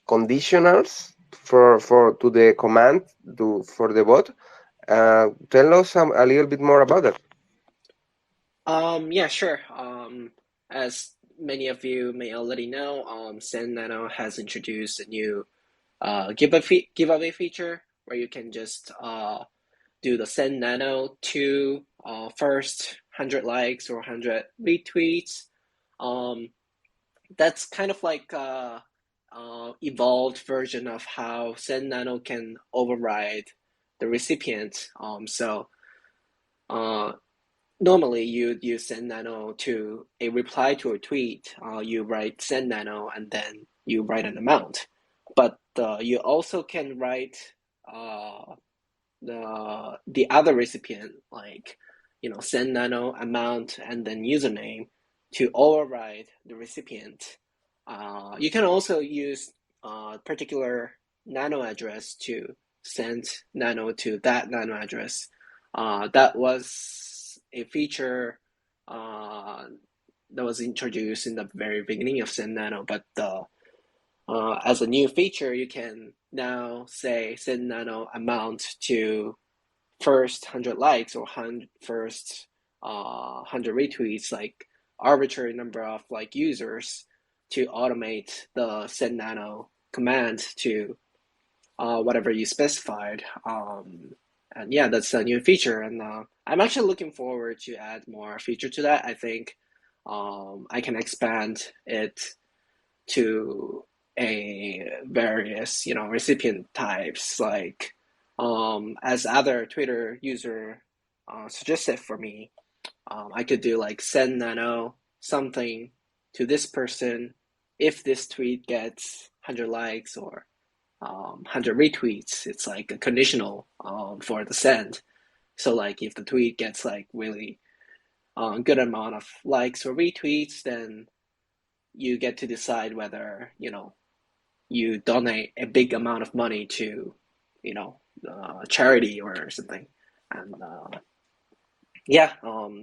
conditionals for to the command for the bot. Tell us a little bit more about that. Yeah, sure. As many of you may already know, SendNano has introduced a new giveaway feature where you can just do the SendNano to first 100 likes or 100 retweets. Um, that's kind of like evolved version of how SendNano can override the recipient. So uh, normally you send Nano to a reply to a tweet. You write send Nano and then you write an amount. But you also can write uh, the other recipient, like send Nano amount and then username to override the recipient. You can also use particular Nano address to send Nano to that Nano address. That was a feature uh, that was introduced in the very beginning of SendNano, but as a new feature, you can now say SendNano amount to first 100 likes or first 100 retweets, like arbitrary number of like users, to automate the SendNano command to whatever you specified. And yeah, that's a new feature, and I'm actually looking forward to add more feature to that. I think I can expand it to a various recipient types, like as other Twitter user suggested for me. I could do like send nano something to this person if this tweet gets 100 likes or 100 retweets. It's like a conditional for the send. So like if the tweet gets like really good amount of likes or retweets, then you get to decide whether you donate a big amount of money to charity or something. And yeah,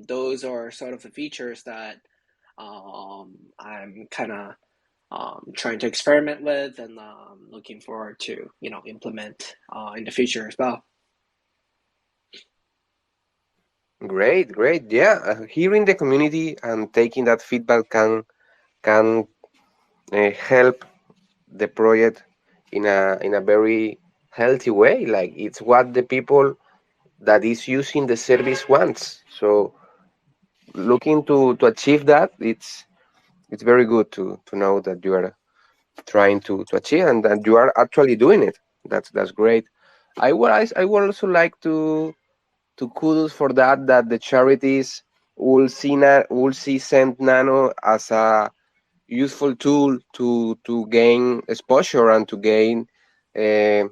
those are sort of the features that I'm kind of trying to experiment with, and looking forward to implement in the future as well. Great, great. Yeah, hearing the community and taking that feedback can help the project in a very healthy way. Like it's what the people that is using the service wants. So looking to achieve that, it's very good to know that you are trying to achieve and that you are actually doing it. That's great. I would also like to kudos for that the charities will see Send Nano as a useful tool to gain exposure and to gain uh,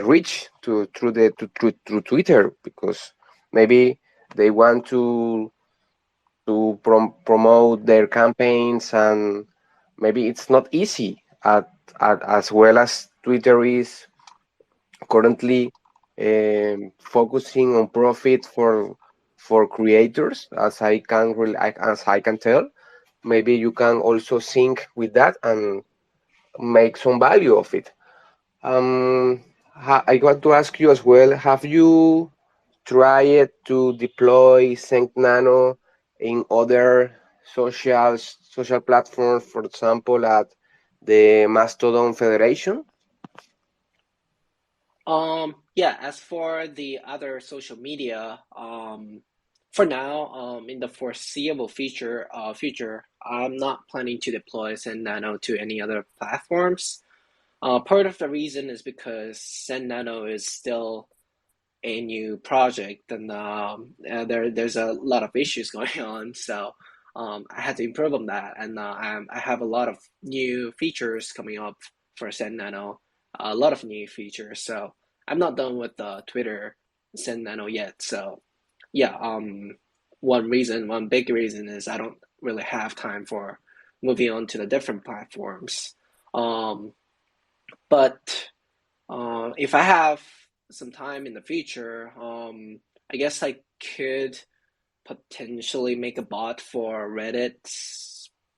reach through Twitter, because maybe they want to promote their campaigns, and maybe it's not easy as well as Twitter is currently focusing on profit for creators, as I can tell. Maybe you can also sync with that and make some value of it. Um, I want to ask you as well, have you tried to deploy SendNano in other social platforms, for example, at the Mastodon Federation? Yeah, as for the other social media, for now, in the foreseeable future, I'm not planning to deploy SendNano to any other platforms. Part of the reason is because SendNano is still a new project, and there's a lot of issues going on. So I had to improve on that, and I have a lot of new features coming up for SendNano, a lot of new features. So I'm not done with the Twitter SendNano yet. So yeah, one big reason is I don't really have time for moving on to the different platforms. But if I have some time in the future, I guess I could potentially make a bot for Reddit,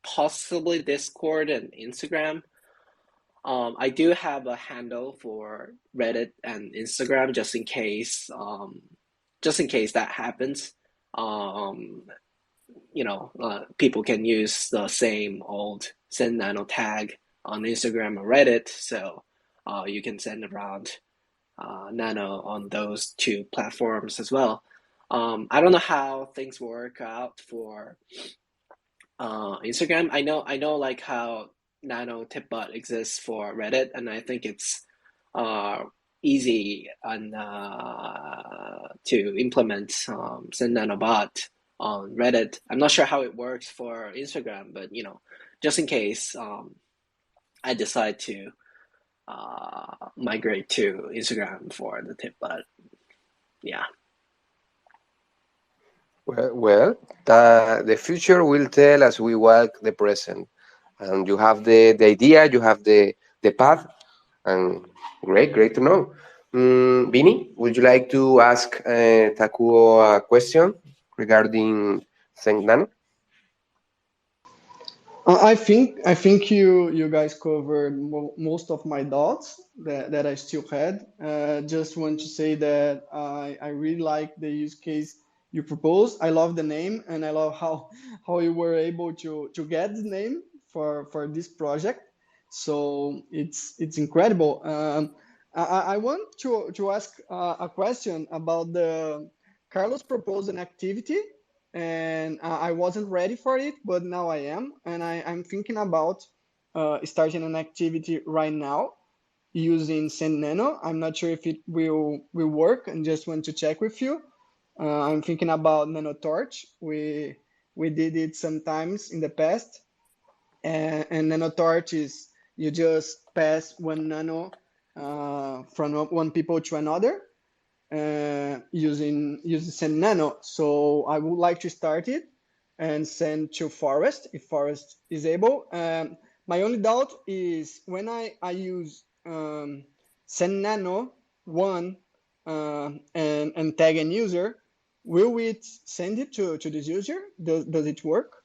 possibly Discord and Instagram. I do have a handle for Reddit and Instagram just in case that happens. Um, people can use the same old SendNano tag on Instagram or Reddit, so you can send around Nano on those two platforms as well. I don't know how things work out for Instagram. I know like how Nano Tipbot exists for Reddit, and I think it's uh, easy and to implement Send Nanobot on Reddit. I'm not sure how it works for Instagram, but just in case I decide to migrate to Instagram for the Tipbot. Yeah. The future will tell as we walk the present. And you have the idea, you have the path, and great to know. Vini, would you like to ask Takuo a question regarding SendNano? I think you guys covered most of my doubts that I still had. Just want to say that I really like the use case you proposed. I love the name, and I love how you were able to get the name for this project. So it's incredible. I want to ask a question about the Carlos proposed an activity, and I wasn't ready for it, but now I am, and I'm thinking about starting an activity right now using SendNano. I'm not sure if it will work, and just want to check with you. I'm thinking about NanoTorch. We did it sometimes in the past, and NanoTorch is you just pass one nano from one people to another using SendNano. So I would like to start it and send to Forest if Forest is able. My only doubt is when I use SendNano one and tag an user, will it send it to this user? Does it work?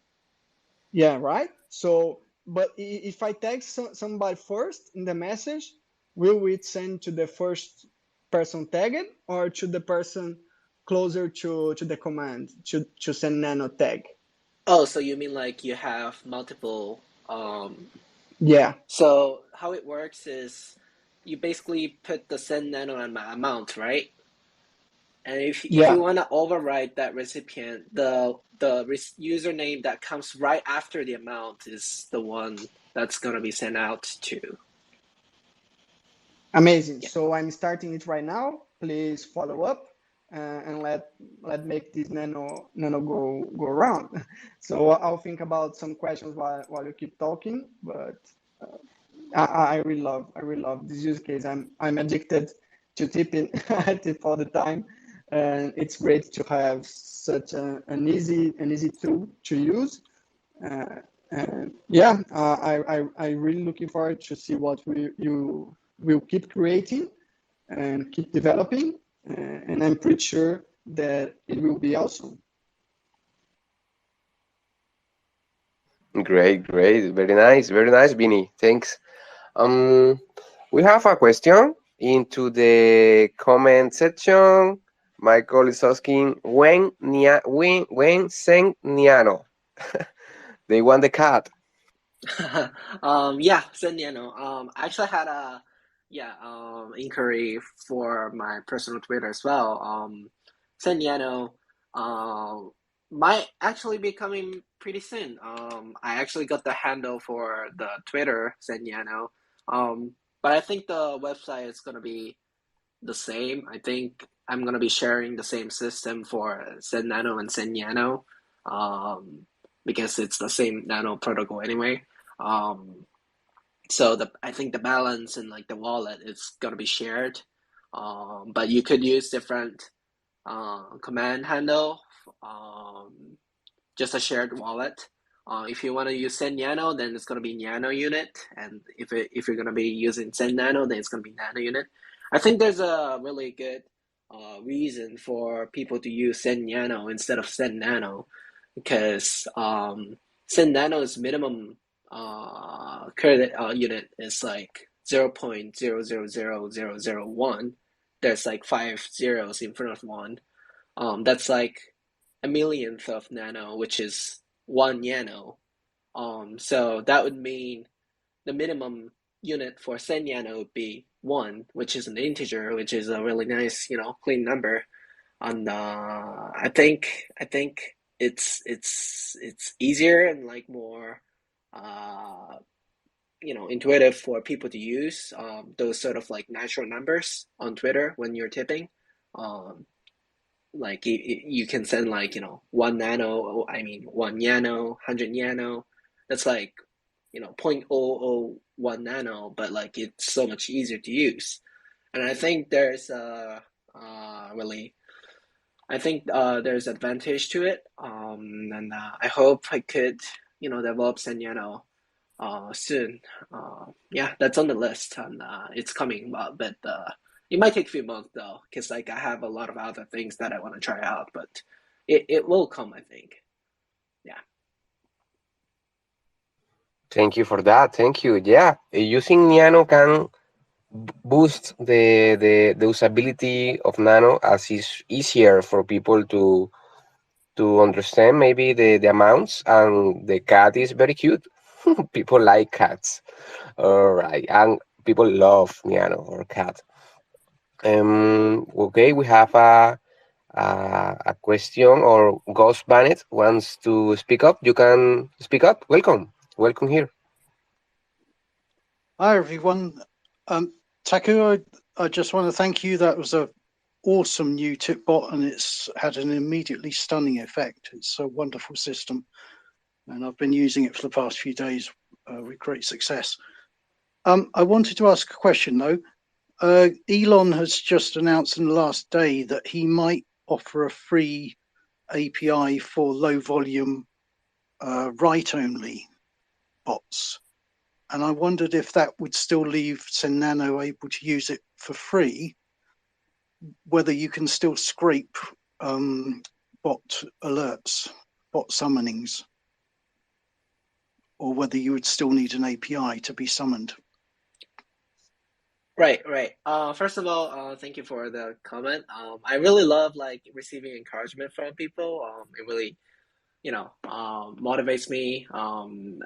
Yeah, right. So, but if I tag somebody first in the message, will it send to the first person tagged or to the person closer to the command to send nano tag? Oh, so you mean like you have multiple Yeah. So how it works is you basically put the send nano amount, right? And if you Yeah. want to override that recipient, the username that comes right after the amount is the one that's going to be sent out to. Amazing. Yeah. So I'm starting it right now. Please follow up and let make this nano go around. So I'll think about some questions while you keep talking. But I really love this use case. I'm addicted to tipping. I tip all the time, and it's great to have such an easy tool to use. And yeah, I really looking forward to see what you will keep creating and keep developing. And I'm pretty sure that it will be awesome. Great, great. Very nice, Vinny. Thanks. Um, we have a question into the comment section. Michael is asking when SendNano. They want the cat. Yeah, SendNano. I actually had a inquiry for my personal Twitter as well. SendNano might actually be coming pretty soon. I actually got the handle for the Twitter SendNano. But I think the website is gonna be the same. I think I'm gonna be sharing the same system for SendNano and SendNano, because it's the same Nano protocol anyway. Um, so I think the balance and like the wallet is gonna be shared. But you could use different command handle, just a shared wallet. If you want to use SendNano, then it's gonna be Nano unit, and if you're gonna be using SendNano, then it's gonna be Nano unit. I think there's a really good reason for people to use SendNano instead of SendNano, because SendNano's minimum credit unit is like 0.000001. There's like 5 zeros in front of one. That's like a millionth of nano, which is 1 nano. So that would mean the minimum unit for SendNano would be 1, which is an integer, which is a really nice, clean number. And I think it's easier and like more intuitive for people to use those sort of like natural numbers on Twitter when you're tipping. Like you can send like 1 nano, 1 nano, 100 nano. That's like 0.001 nano, but like it's so much easier to use. And I think there's there's advantage to it. And I hope I could develop SendNano soon. Yeah, that's on the list, and it's coming, but it might take a few months though, because like I have a lot of other things that I want to try out, but it will come, I think. Yeah. Thank you for that. Thank you. Yeah, using Nano can boost the usability of Nano, as it's easier for people to understand maybe the amounts, and the cat is very cute. People like cats. All right, and people love Nano or cat. Okay, we have a question, or Ghost Bannett wants to speak up. You can speak up. Welcome here. Hi everyone. Taku, I just want to thank you. That was a awesome new tip bot, and it's had an immediately stunning effect. It's a wonderful system, and I've been using it for the past few days with great success. I wanted to ask a question though. Elon has just announced in the last day that he might offer a free API for low volume write-only bots. And I wondered if that would still leave SendNano able to use it for free, whether you can still scrape bot alerts, bot summonings, or whether you would still need an API to be summoned. Right. First of all, thank you for the comment. I really love like receiving encouragement from people. It really, motivates me, and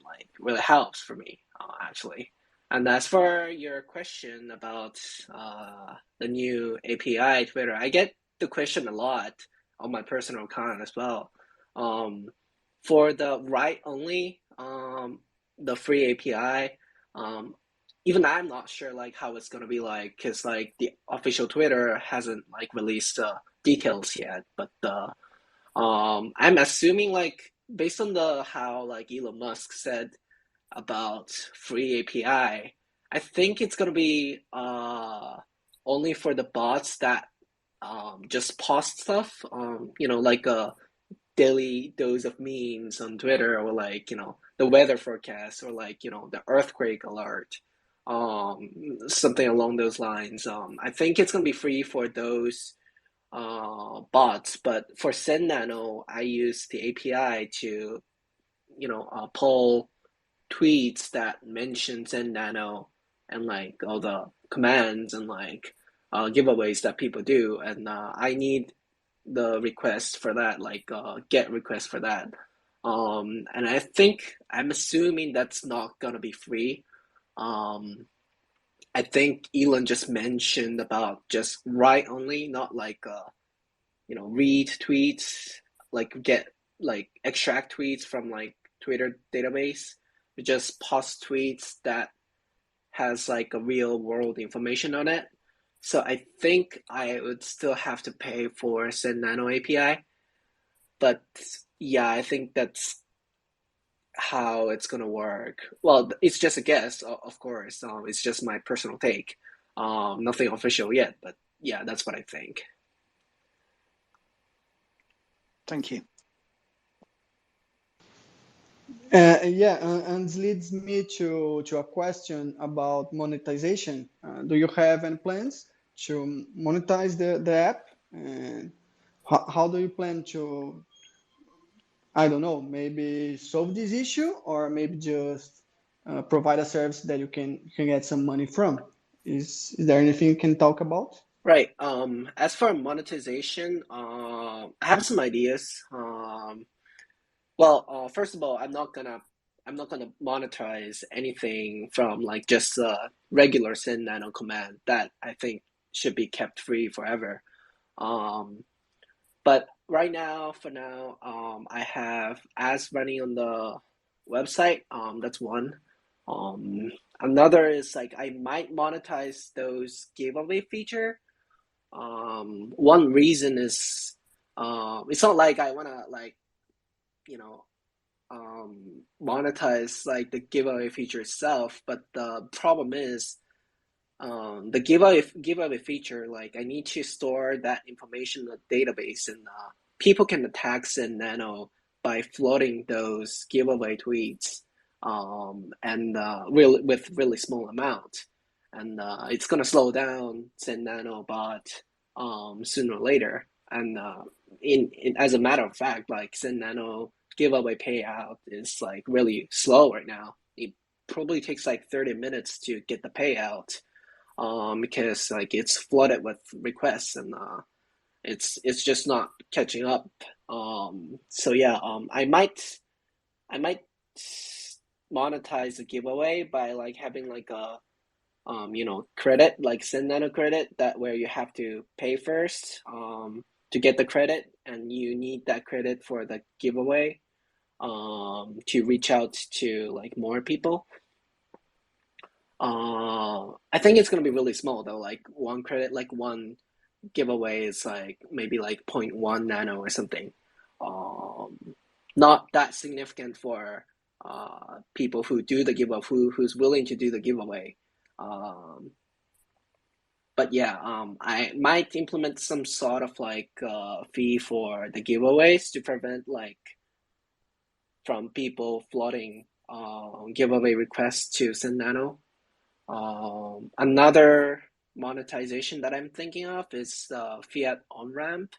like really helps for me, actually. And as for your question about the new API Twitter, I get the question a lot on my personal account as well. For the write only, the free API, even I'm not sure like how it's gonna be like, because like the official Twitter hasn't like released details yet. But I'm assuming like based on the how like Elon Musk said about free API, I think it's gonna be only for the bots that just post stuff, like a daily dose of memes on Twitter, or like the weather forecast, or like the earthquake alert, something along those lines. I think it's gonna be free for those bots, but for SendNano, I use the API to, pull tweets that mention SendNano and like all the commands and like giveaways that people do, and I need the request for that, like get request for that. And I'm assuming that's not gonna be free. I think Elon just mentioned about just write only, not like read tweets, like get like extract tweets from like Twitter database. Just post tweets that has like a real world information on it. So I think I would still have to pay for SendNano API, but yeah, I think that's how it's gonna work. Well, it's just a guess, of course. It's just my personal take. Nothing official yet, but yeah, that's what I think. Thank you. And this leads me to a question about monetization. Do you have any plans to monetize the app? And how do you plan to, I don't know, maybe solve this issue, or maybe just provide a service that you can get some money from? Is there anything you can talk about? Right. As for monetization, I have some ideas. Well, first of all, I'm not gonna monetize anything from like just a regular SendNano command that I think should be kept free forever. But right now, for now, I have ads running on the website. That's one. Another is like I might monetize those giveaway feature. One reason is it's not like I wanna like you know monetize like the giveaway feature itself, but the problem is the giveaway feature, like I need to store that information in a database, and people can attack SendNano by floating those giveaway tweets, and really with really small amount, and it's gonna slow down SendNano bot sooner or later. And in as a matter of fact, like SendNano giveaway payout is like really slow right now. It probably takes like 30 minutes to get the payout, because like it's flooded with requests, and it's just not catching up. So yeah, I might monetize the giveaway by like having like a credit, like SendNano credit, that where you have to pay first to get the credit, and you need that credit for the giveaway to reach out to like more people. I think it's gonna be really small though. Like one credit, like one giveaway is like maybe like 0.1 nano or something. Not that significant for people who do the giveaway, who's willing to do the giveaway. But yeah, I might implement some sort of like fee for the giveaways to prevent like from people flooding giveaway requests to SendNano. Another monetization that I'm thinking of is fiat on-ramp.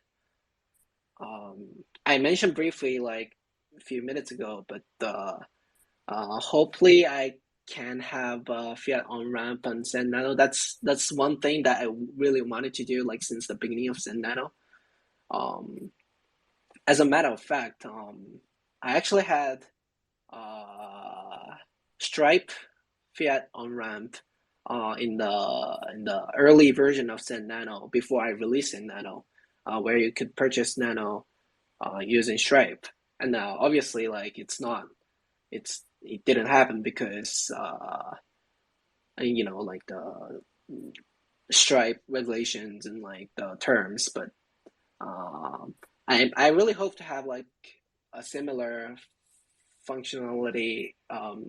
I mentioned briefly like a few minutes ago, but hopefully I can have fiat on-ramp on SendNano. That's one thing that I really wanted to do like since the beginning of SendNano. As a matter of fact, I actually had Stripe fiat on-ramp in the early version of SendNano before I released SendNano, where you could purchase Nano using Stripe. And now obviously like it didn't happen because like the Stripe regulations and like the terms, but I really hope to have like a similar functionality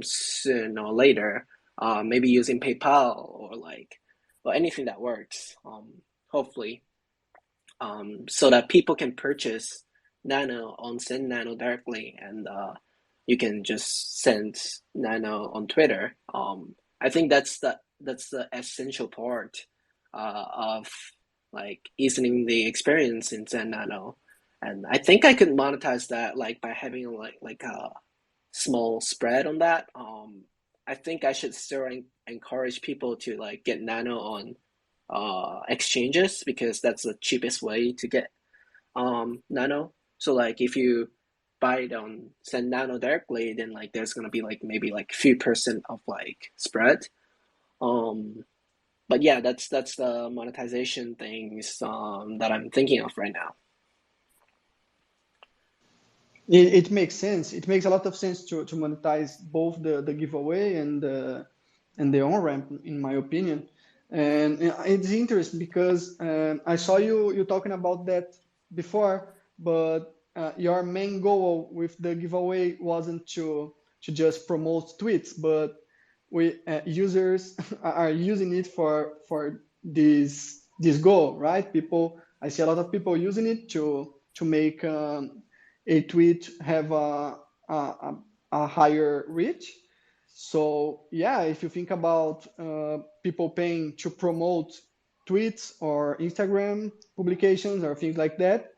soon or later, maybe using PayPal or anything that works, hopefully, so that people can purchase Nano on SendNano directly, and you can just send Nano on Twitter. I think that's the essential part of like easing the experience in SendNano. And I think I could monetize that like by having like a small spread on that. I think I should still encourage people to like get Nano on exchanges because that's the cheapest way to get Nano. So like if you buy it on SendNano directly, then like there's gonna be like maybe like few percent of like spread. But yeah, that's the monetization things that I'm thinking of right now. It makes sense. It makes a lot of sense to monetize both the giveaway and the on-ramp, in my opinion. And it's interesting because I saw you talking about that before, but your main goal with the giveaway wasn't to just promote tweets, but users are using it for this goal, right? I see a lot of people using it to make a tweet have a higher reach. So yeah, if you think about people paying to promote tweets or Instagram publications or things like that,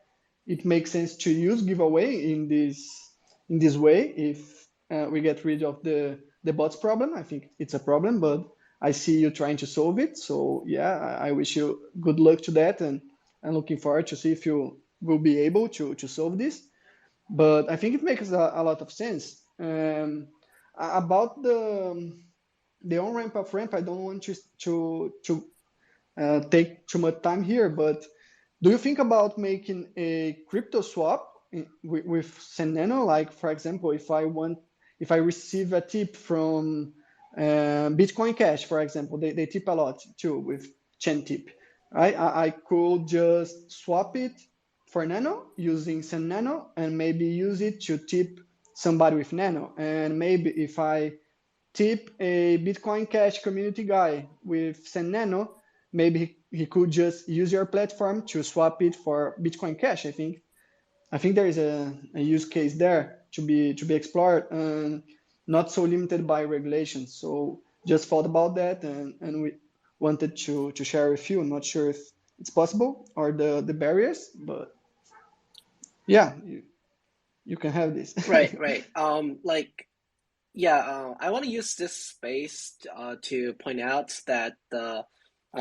it makes sense to use giveaway in this way. If we get rid of the bots problem, I think it's a problem, but I see you trying to solve it. So yeah, I wish you good luck to that, and I'm looking forward to see if you will be able to solve this. But I think it makes a lot of sense. About the on ramp off ramp, I don't want to take too much time here, but do you think about making a crypto swap with SendNano? Like, for example, if I receive a tip from Bitcoin Cash, for example, they tip a lot too with chain tip, right? I could just swap it for Nano using SendNano and maybe use it to tip somebody with Nano. And maybe if I tip a Bitcoin Cash community guy with SendNano, maybe he could just use your platform to swap it for Bitcoin Cash. I think there is a use case there to be explored and not so limited by regulations. So just thought about that, and we wanted to share with you. I'm not sure if it's possible or the barriers, but yeah, you can have this. Right. Like yeah, I want to use this space to point out that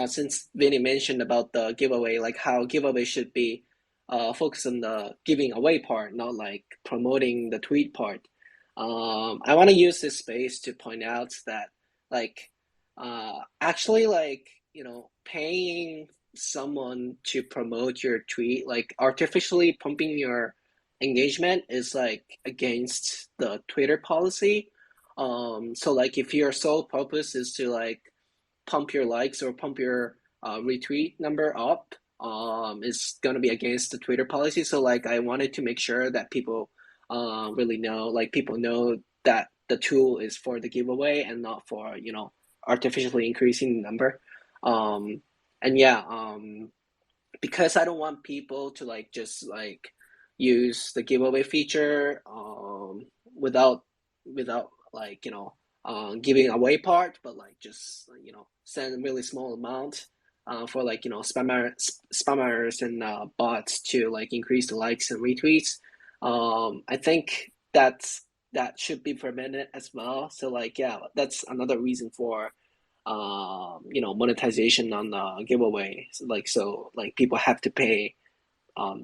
since Vinny mentioned about the giveaway, like how giveaway should be focused on the giving away part, not like promoting the tweet part. I want to use this space to point out that like actually like paying someone to promote your tweet, like artificially pumping your engagement is like against the Twitter policy. So like if your sole purpose is to like pump your likes or pump your retweet number up, it's gonna be against the Twitter policy. So like I wanted to make sure that people really know, like people know that the tool is for the giveaway and not for artificially increasing the number. And yeah, because I don't want people to like just like use the giveaway feature without like giving away part, but like just send a really small amount for like spammers and bots to like increase the likes and retweets. I think that should be prevented as well. So like yeah, that's another reason for monetization on the giveaway. So like people have to pay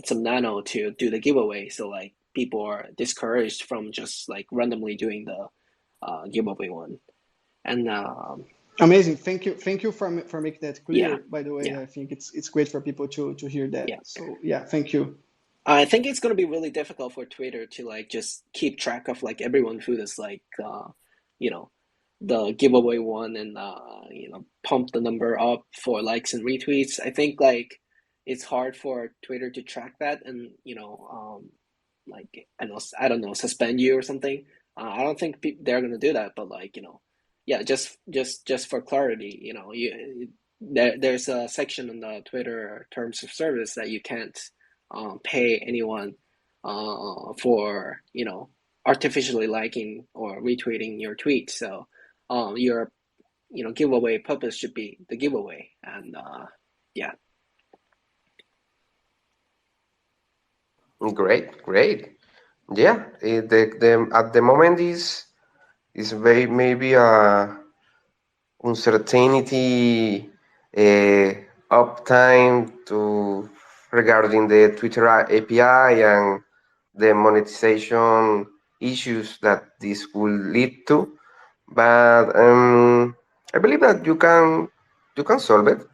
some Nano to do the giveaway. So like people are discouraged from just like randomly doing the giveaway one. And Amazing. Thank you for making that clear. Yeah, By the way, yeah, I think it's great for people to hear that. yeah. So yeah, thank you. I think it's gonna be really difficult for Twitter to like just keep track of like everyone who is like the giveaway one and pump the number up for likes and retweets. I think like it's hard for Twitter to track that and like I don't know, suspend you or something. I don't think they're gonna do that, but like yeah, just for clarity, there's a section in the Twitter terms of service that you can't pay anyone for artificially liking or retweeting your tweet. So your giveaway purpose should be the giveaway, and yeah. Great. Yeah, at the moment is very maybe uncertainty, uptime to regarding the Twitter API and the monetization issues that this will lead to. But I believe that you can solve it.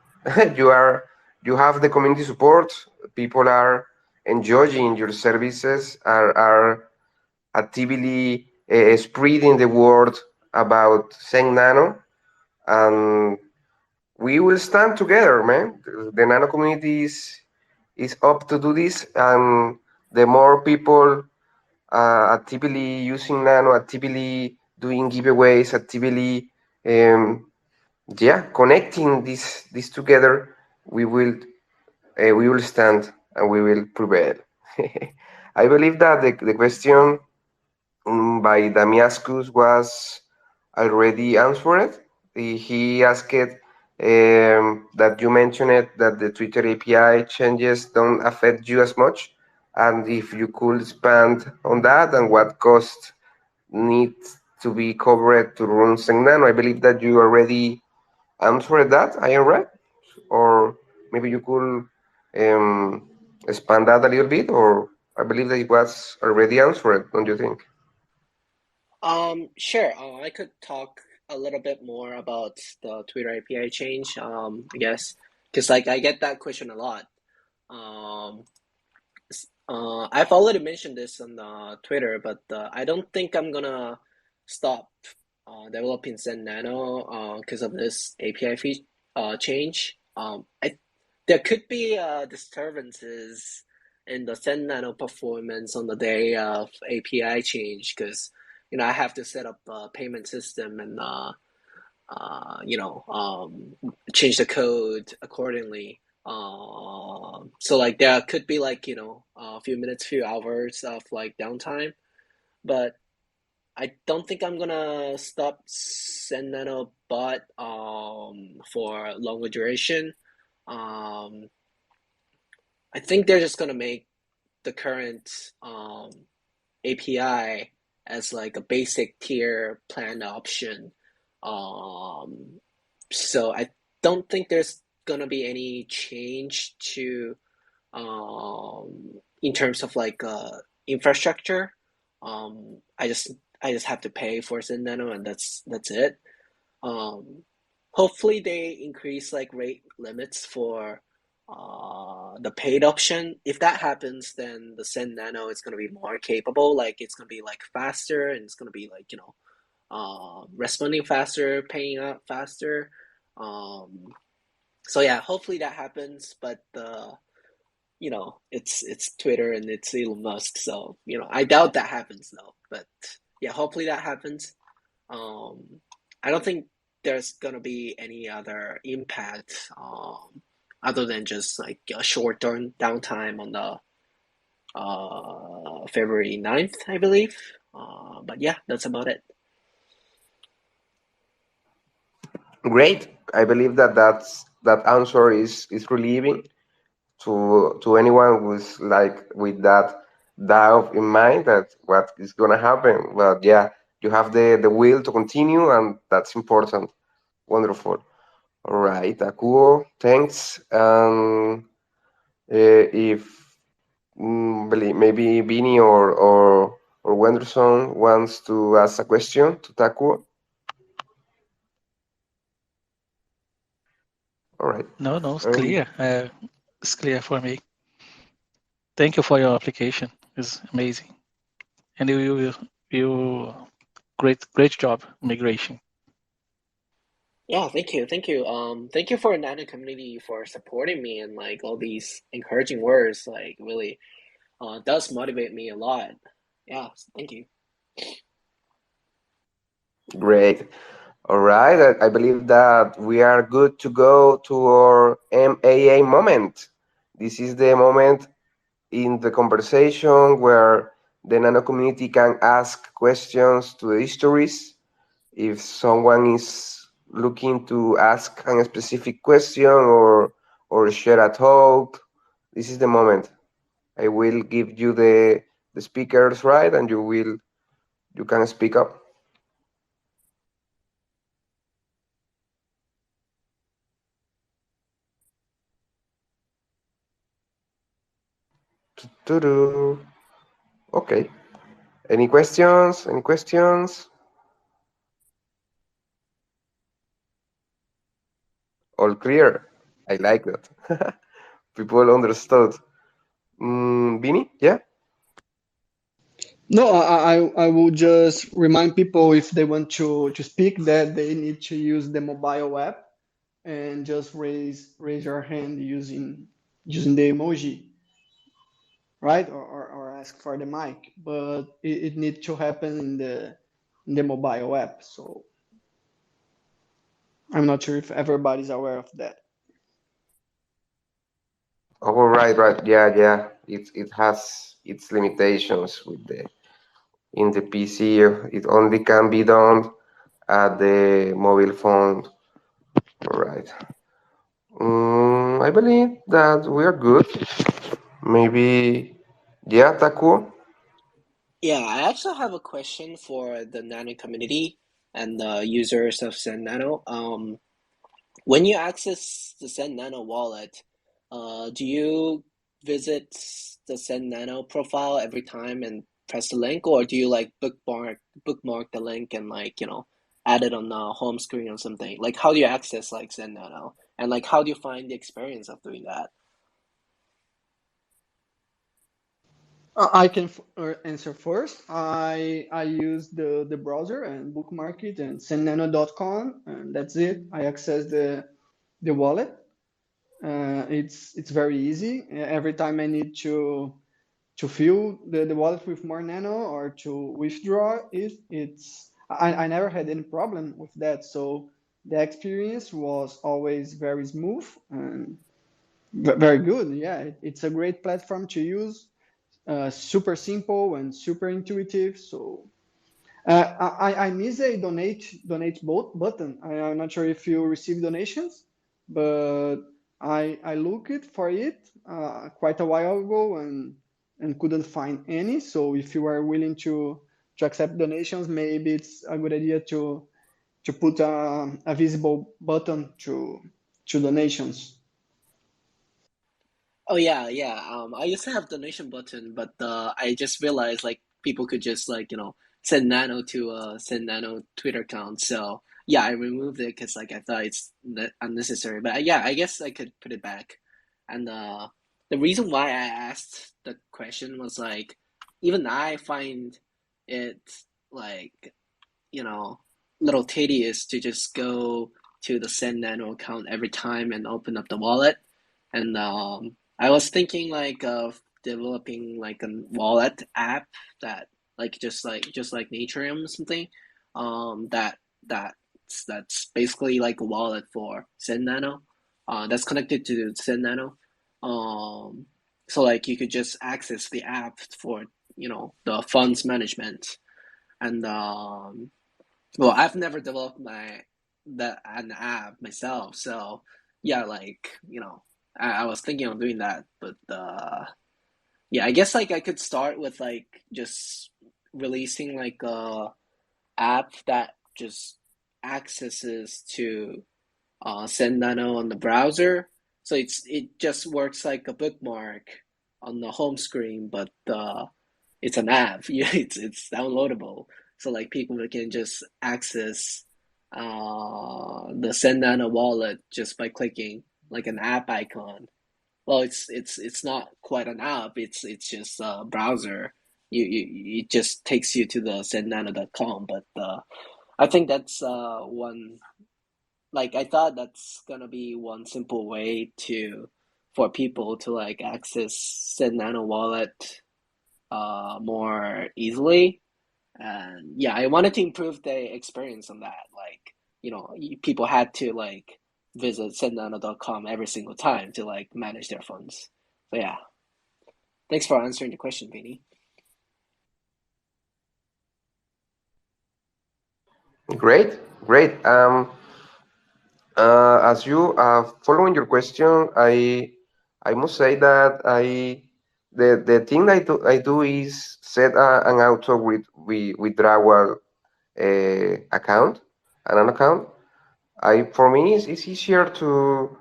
You have the community support. People are enjoying your services. Are actively spreading the word about SendNano, and we will stand together, man. The Nano community is up to do this, and the more people actively using Nano, actively doing giveaways, actively um, connecting this together, we will stand and we will prevail. I believe that the question by Damiascus was already answered. He asked that you mentioned it, that the Twitter API changes don't affect you as much, and if you could expand on that and what cost needs to be covered to run SendNano. I believe that you already answered that. I am right, or maybe you could expand that a little bit, or I believe that it was already answered. Don't you think? Sure. I could talk a little bit more about the Twitter API change. I guess because like I get that question a lot. Um, I've already mentioned this on Twitter, but I don't think I'm gonna stop developing SendNano because of this API change. There could be disturbances in the SendNano performance on the day of API change because I have to set up a payment system and change the code accordingly. So like there could be like a few minutes, few hours of like downtime, but I don't think I'm gonna stop SendNano bot for longer duration. Um, I think they're just gonna make the current API as like a basic tier plan option. So I don't think there's gonna be any change to in terms of like infrastructure. I just have to pay for SendNano and that's it. Um, Hopefully they increase like rate limits for the paid option. If that happens, then the SendNano is gonna be more capable. Like it's gonna be like faster and it's gonna be like responding faster, paying out faster. So yeah, hopefully that happens. But it's Twitter and it's Elon Musk, so I doubt that happens though. But yeah, hopefully that happens. I don't think there's gonna be any other impact other than just like a short downtime on the February 9th, I believe. But yeah, that's about it. Great. I believe that answer is relieving to anyone who's like with that doubt in mind that what is gonna happen. But yeah, you have the will to continue, and that's important. Wonderful. All right, Akuo, thanks. If maybe Bini or Wenderson wants to ask a question to Takuo. All right. No, it's Um, clear. It's clear for me. Thank you for your application. It's amazing, and you great job migration. Yeah, thank you, thank you. Thank you for Nano community for supporting me and like all these encouraging words. Like really, does motivate me a lot. Yeah, thank you. Great. All right. I believe that we are good to go to our MAA moment. This is the moment in the conversation where the Nano community can ask questions to the histories. If someone is looking to ask a specific question or share a thought, this is the moment. I will give you the speakers right, and you can speak up. Okay. Any questions? Any questions? All clear. I like that. People understood. Vinny, yeah? No, I will just remind people if they want to speak that they need to use the mobile app and just raise your hand using the emoji, right? Or ask for the mic. But it needs to happen in the mobile app. So I'm not sure if everybody's aware of that. Oh, right. Yeah. It has its limitations with the in the PC. It only can be done at the mobile phone. All right. I believe that we are good. Maybe, yeah, Taku. Yeah, I actually have a question for the Nano community and the users of SendNano. When you access the SendNano wallet, do you visit the SendNano profile every time and press the link, or do you like bookmark the link and add it on the home screen or something? Like, how do you access like SendNano, and like how do you find the experience of doing that? I can answer first. I use the browser and bookmark it and sendnano.com, and that's it. I access the wallet. It's very easy. Every time I need to fill the wallet with more nano or to withdraw it, I never had any problem with that. So the experience was always very smooth and very good. Yeah, it's a great platform to use. Super simple and super intuitive. So I miss a donate both button. I'm not sure if you receive donations, but I looked for it quite a while ago and couldn't find any. So if you are willing to accept donations, maybe it's a good idea to put a visible button to donations. Oh yeah. I used to have donation button, but I just realized like people could just send Nano to send Nano Twitter account. So yeah, I removed it because like I thought it's unnecessary. But yeah, I guess I could put it back. And the reason why I asked the question was like even I find it like you know little tedious to just go to the send Nano account every time and open up the wallet. And I was thinking like of developing like a wallet app that like just like Natrium or something. That that's basically like a wallet for SendNano. That's connected to SendNano. Um, so like you could just access the app for the funds management. And well, I've never developed an app myself, so yeah, like I was thinking of doing that, but yeah, I guess like I could start with like just releasing like a app that just accesses to send Nano on the browser, so it just works like a bookmark on the home screen, but it's an app. Yeah, it's downloadable, so like people can just access the SendNano wallet just by clicking like an app icon. Well, it's not quite an app. It's just a browser. It just takes you to the sendnano.com. But I think that's one. Like I thought that's gonna be one simple way to for people to like access SendNano wallet more easily. And yeah, I wanted to improve the experience on that. Like, people had to like visit sendnano.com every single time to like manage their funds. So yeah, thanks for answering the question, Vinny. Great. As you following your question, I must say that the thing I do is set an auto withdrawal account, an account. For me it's easier to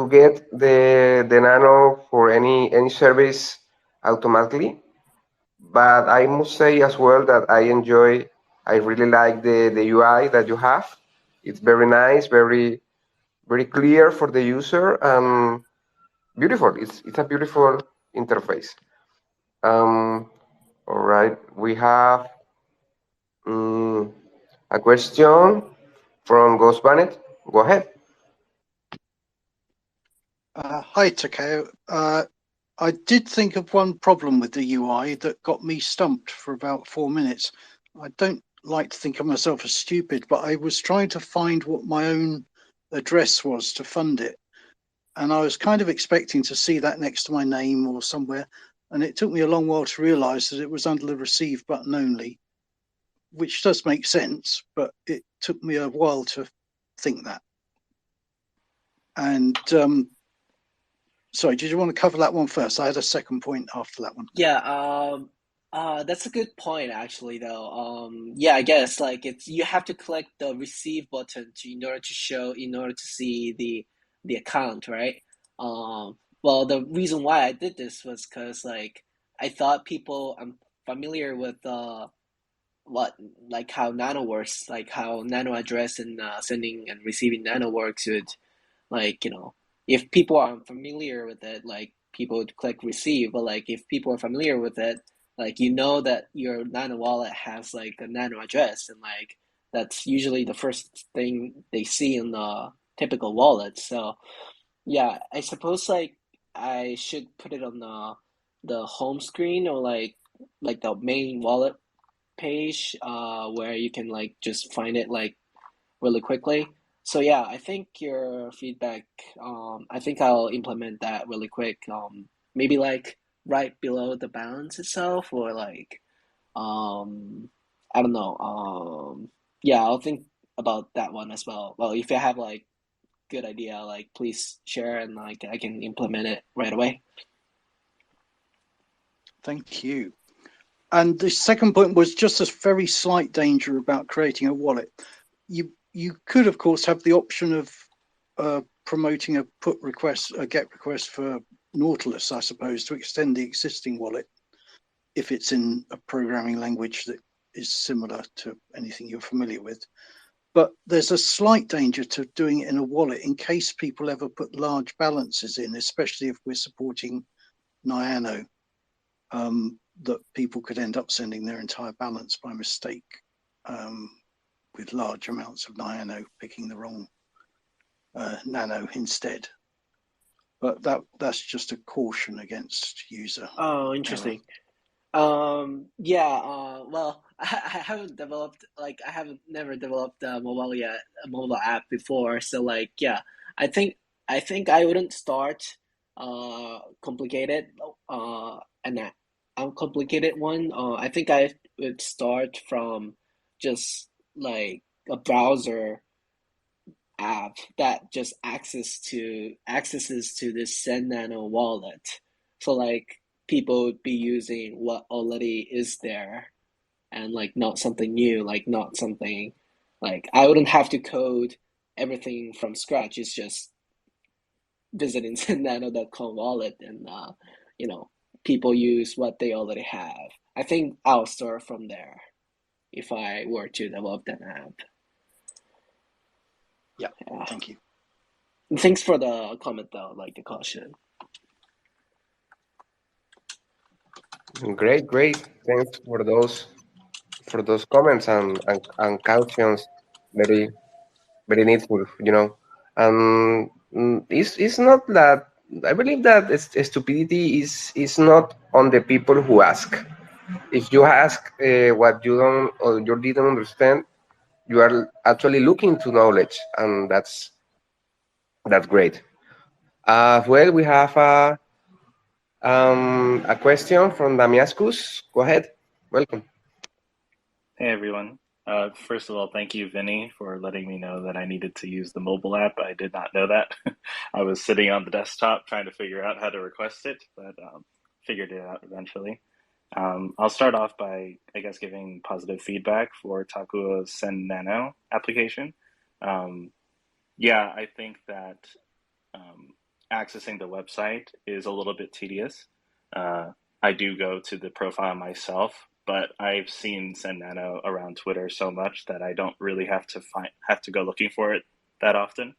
get the Nano for any service automatically. But I must say as well that I really like the UI that you have. It's very nice, very clear for the user, and beautiful. It's a beautiful interface. Um, all right, we have um, a question from Ghost Bennett. Go ahead. Hi, Takeo. I did think of one problem with the UI that got me stumped for about 4 minutes. I don't like to think of myself as stupid, but I was trying to find what my own address was to fund it. And I was kind of expecting to see that next to my name or somewhere. And it took me a long while to realize that it was under the receive button only, which does make sense, but it took me a while to think that. And sorry, did you want to cover that one first? I had a second point after that one. Yeah, that's a good point actually though. Yeah, I guess like you have to click the receive button in order to see the account, right? Well, the reason why I did this was because like I thought people I'm familiar with what like how Nano works, like how Nano address and sending and receiving Nano works with like if people aren't familiar with it, like people would click receive, but like if people are familiar with it, like that your Nano wallet has like a Nano address, and like that's usually the first thing they see in the typical wallet. So yeah, I suppose like I should put it on the home screen or like the main wallet page where you can like just find it like really quickly. So yeah, I think your feedback, I think I'll implement that really quick. Maybe like right below the balance itself, or like, I don't know. Yeah, I'll think about that one as well. Well, if you have like good idea, like please share and like I can implement it right away. Thank you. And the second point was just a very slight danger about creating a wallet. You could, of course, have the option of promoting a put request, a get request for Nautilus, I suppose, to extend the existing wallet if it's in a programming language that is similar to anything you're familiar with. But there's a slight danger to doing it in a wallet in case people ever put large balances in, especially if we're supporting Nano. That people could end up sending their entire balance by mistake with large amounts of Nano, picking the wrong Nano instead. But that's just a caution against user Oh, error. interesting. Yeah, well, I haven't developed like I haven't never developed a mobile app before. So like, yeah, I think I wouldn't start complicated an uncomplicated one. I think I would start from just like a browser app that just accesses to this SendNano wallet. So like people would be using what already is there, and like not something new, like not something like I wouldn't have to code everything from scratch. It's just visiting SendNano.com wallet, and people use what they already have. I think I'll start from there if I were to develop an app. Yeah, thank you. Thanks for the comment though, like the caution. Great, great. Thanks for those comments and cautions. Very very needful, it's not that I believe that stupidity is not on the people who ask. If you ask what you don't or you didn't understand, you are actually looking to knowledge, and that's great. Well, we have a question from Damiascus. Go ahead. Welcome. Hey everyone. First of all, thank you, Vinny, for letting me know that I needed to use the mobile app. I did not know that. I was sitting on the desktop trying to figure out how to request it, but figured it out eventually. I'll start off by, I guess, giving positive feedback for Takuo's SendNano application. Yeah, I think that accessing the website is a little bit tedious. I do go to the profile myself, but I've seen SendNano around Twitter so much that I don't really have to go looking for it that often.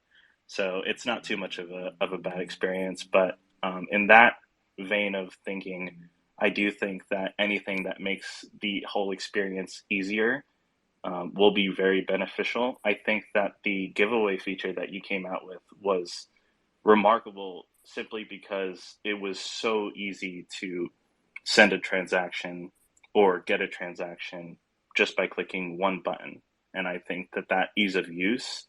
So it's not too much of a bad experience. But in that vein of thinking, I do think that anything that makes the whole experience easier will be very beneficial. I think that the giveaway feature that you came out with was remarkable simply because it was so easy to send a transaction or get a transaction just by clicking one button. And I think that that ease of use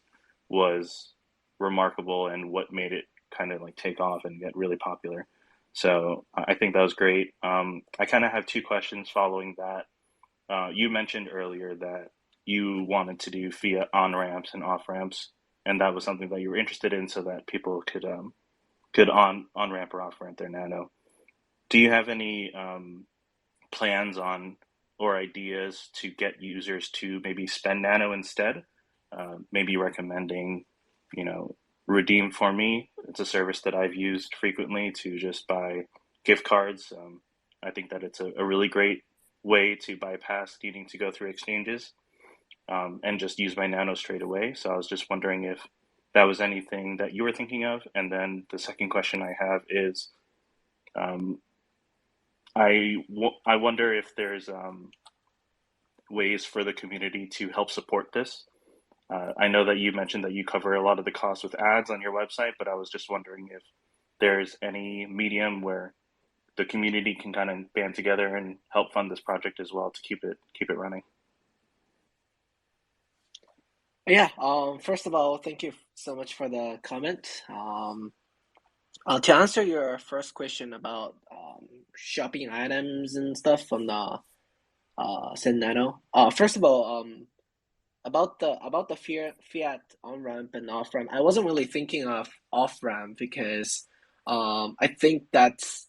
was remarkable and what made it kind of like take off and get really popular. So I think that was great. I kind of have two questions following that. You mentioned earlier that you wanted to do fiat on ramps and off ramps, and that was something that you were interested in, so that people could on ramp or off ramp their Nano. Do you have any plans on or ideas to get users to maybe spend Nano instead? Maybe recommending, Redeem for Me. It's a service that I've used frequently to just buy gift cards. I think that it's a really great way to bypass needing to go through exchanges and just use my Nano straight away. So I was just wondering if that was anything that you were thinking of. And then the second question I have is, I wonder if there's ways for the community to help support this. I know that you mentioned that you cover a lot of the costs with ads on your website, but I was just wondering if there's any medium where the community can kind of band together and help fund this project as well to keep it running. Yeah. First of all, thank you so much for the comment. To answer your first question about shopping items and stuff on the SendNano. First of all, about the fiat on ramp and off ramp, I wasn't really thinking of off ramp because I think that's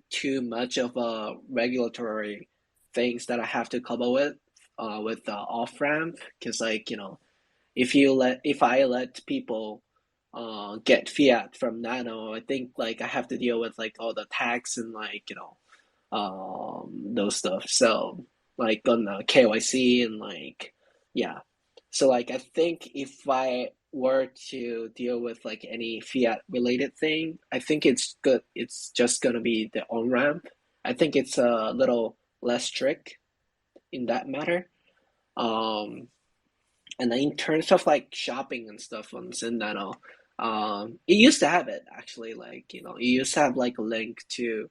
too much of a regulatory things that I have to couple with the off ramp, because if I let people get fiat from Nano, I think like I have to deal with like all the tax and those stuff. So like on the KYC and yeah. So like I think if I were to deal with like any fiat related thing, I think it's good. It's just gonna be the on ramp. I think it's a little less strict in that matter. Um, and then in terms of like shopping and stuff on SendNano, it used to have it actually. Like it used to have like a link to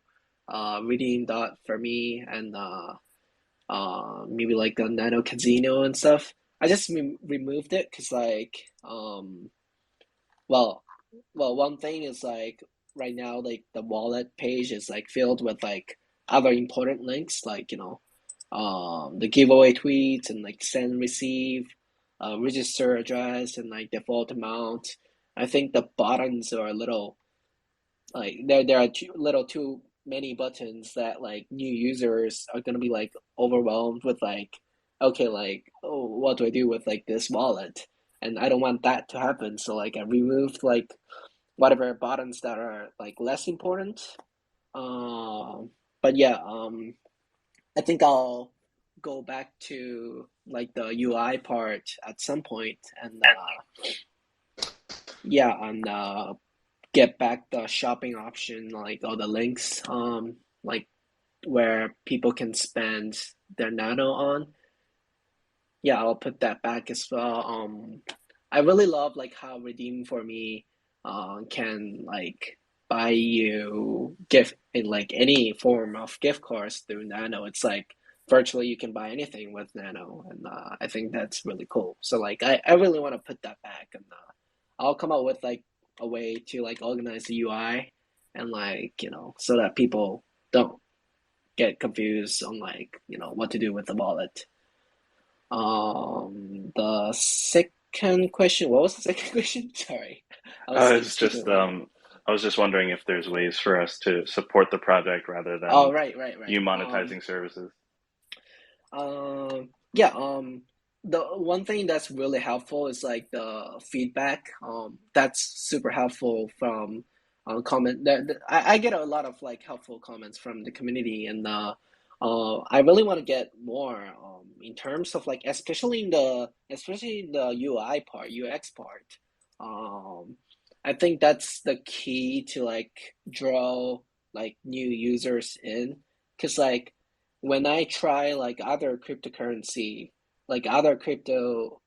redeem dot for me and maybe like a Nano Casino and stuff. I just removed it because well, one thing is like right now like the wallet page is like filled with like other important links like the giveaway tweets and like send receive, register address and like default amount. I think the buttons are a little like there are too many buttons that like new users are gonna be like overwhelmed with like, okay, like, oh, what do I do with like this wallet? And I don't want that to happen. So like I removed like whatever buttons that are like less important. But yeah, I think I'll go back to like the UI part at some point and yeah, and get back the shopping option, like all the links, like where people can spend their Nano on. Yeah, I'll put that back as well. I really love like how Redeem for Me can like buy you gift in like any form of gift cards through Nano. It's like virtually you can buy anything with Nano, and I think that's really cool. So like I really want to put that back, and I'll come up with like a way to like organize the UI and like so that people don't get confused on like what to do with the wallet. The second question, what was the second question? Sorry, I was It's speaking just a lot. I was just wondering if there's ways for us to support the project rather than right. you monetizing services. Yeah. The one thing that's really helpful is like the feedback. That's super helpful from comment. I get a lot of like helpful comments from the community, and I really want to get more in terms of like especially in the UI part, UX part. I think that's the key to like draw like new users in, because like when I try like other cryptocurrency, like other crypto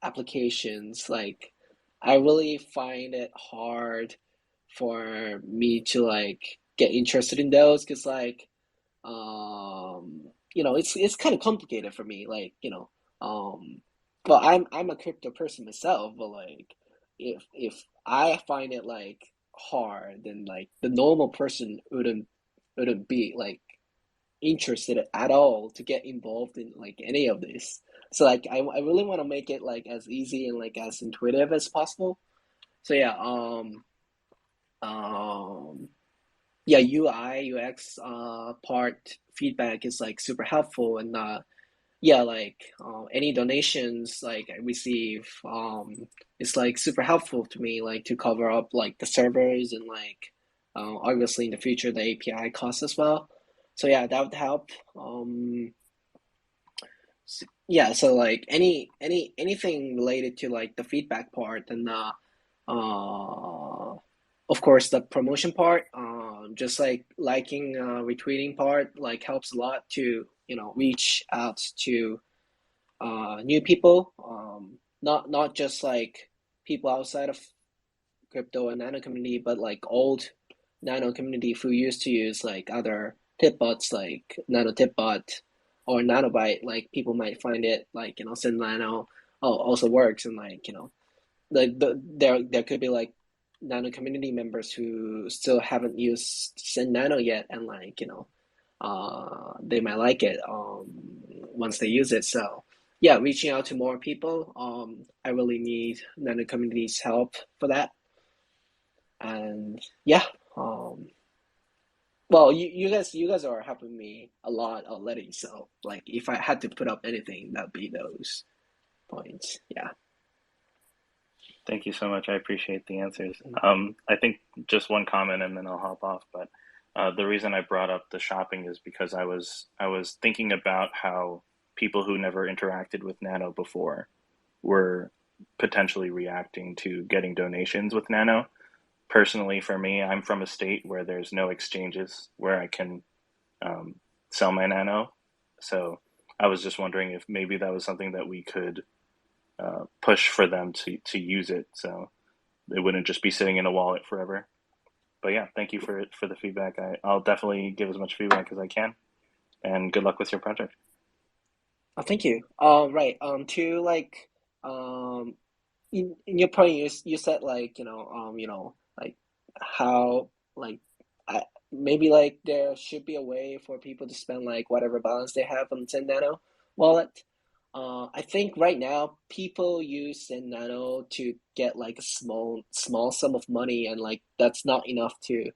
applications, like I really find it hard for me to like get interested in those, because like it's kind of complicated for me, like well, I'm a crypto person myself, but like if I find it like hard, then like the normal person wouldn't be like interested at all to get involved in like any of this. So like I really want to make it like as easy and like as intuitive as possible. So yeah, yeah, UI UX part feedback is like super helpful, and yeah, like any donations like I receive it's like super helpful to me, like to cover up like the servers and like obviously in the future the API costs as well. So yeah, that would help. Yeah, so like anything related to like the feedback part, and of course the promotion part, just like liking retweeting part like helps a lot to reach out to new people, not just like people outside of crypto and nano community, but like old nano community who used to use like other tip bots like nano tip bot or nanobyte. Like people might find it like SendNano also works, and like there could be like nano community members who still haven't used SendNano yet, and like they might like it once they use it. So yeah, reaching out to more people. I really need nano community's help for that. And yeah, well, you guys are helping me a lot already. So like, if I had to put up anything, that'd be those points. Yeah. Thank you so much. I appreciate the answers. I think just one comment and then I'll hop off. But the reason I brought up the shopping is because I was thinking about how people who never interacted with Nano before were potentially reacting to getting donations with Nano. Personally, for me, I'm from a state where there's no exchanges where I can sell my Nano. So I was just wondering if maybe that was something that we could push for them to use it, so it wouldn't just be sitting in a wallet forever. But yeah, thank you for the feedback. I'll definitely give as much feedback as I can, and good luck with your project. Oh, thank you. Right. To like, in your point, you said like like how like maybe like there should be a way for people to spend like whatever balance they have on SendNano wallet. I think right now people use SendNano to get like a small sum of money, and like that's not enough to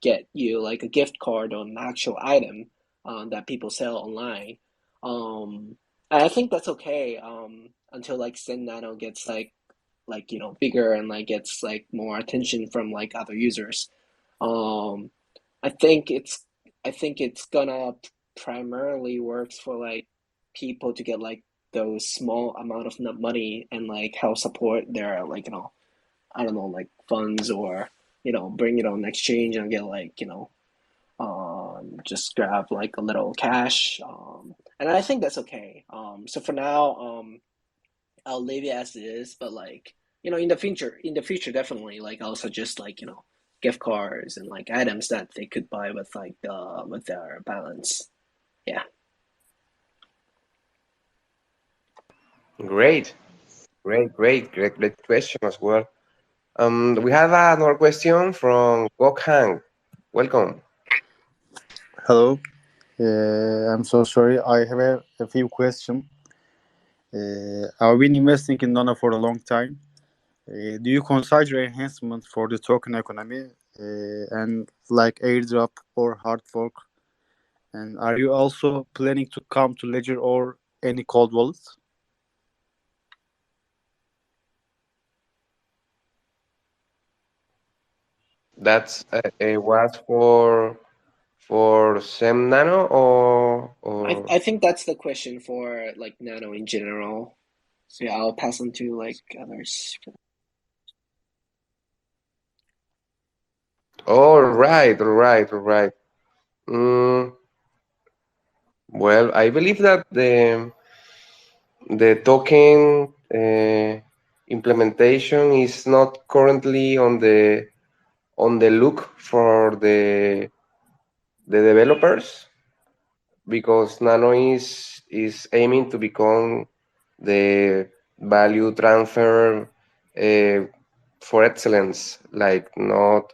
get you like a gift card or an actual item that people sell online. And I think that's okay until like SendNano gets like bigger and like gets like more attention from like other users. Um, I think it's gonna primarily works for like people to get like those small amount of money and like help support their like I don't know, like funds, or bring it on exchange and get like just grab like a little cash, and I think that's okay. So for now, I'll leave it as it is, but like in the future definitely like I'll suggest like gift cards and like items that they could buy with like with their balance. Yeah. Great, great question as well. We have another question from Gokhang. Welcome. Hello. I'm so sorry. I have a few questions. I've been investing in Nano for a long time. Do you consider enhancement for the token economy and like airdrop or hard fork? And are you also planning to come to Ledger or any cold wallets? That's was for SendNano or I think that's the question for like Nano in general. So yeah, I'll pass on to like others. all right, all right, all right. Mm, well, I believe that the token implementation is not currently on the look for the developers because Nano is aiming to become the value transfer uh, for excellence, like not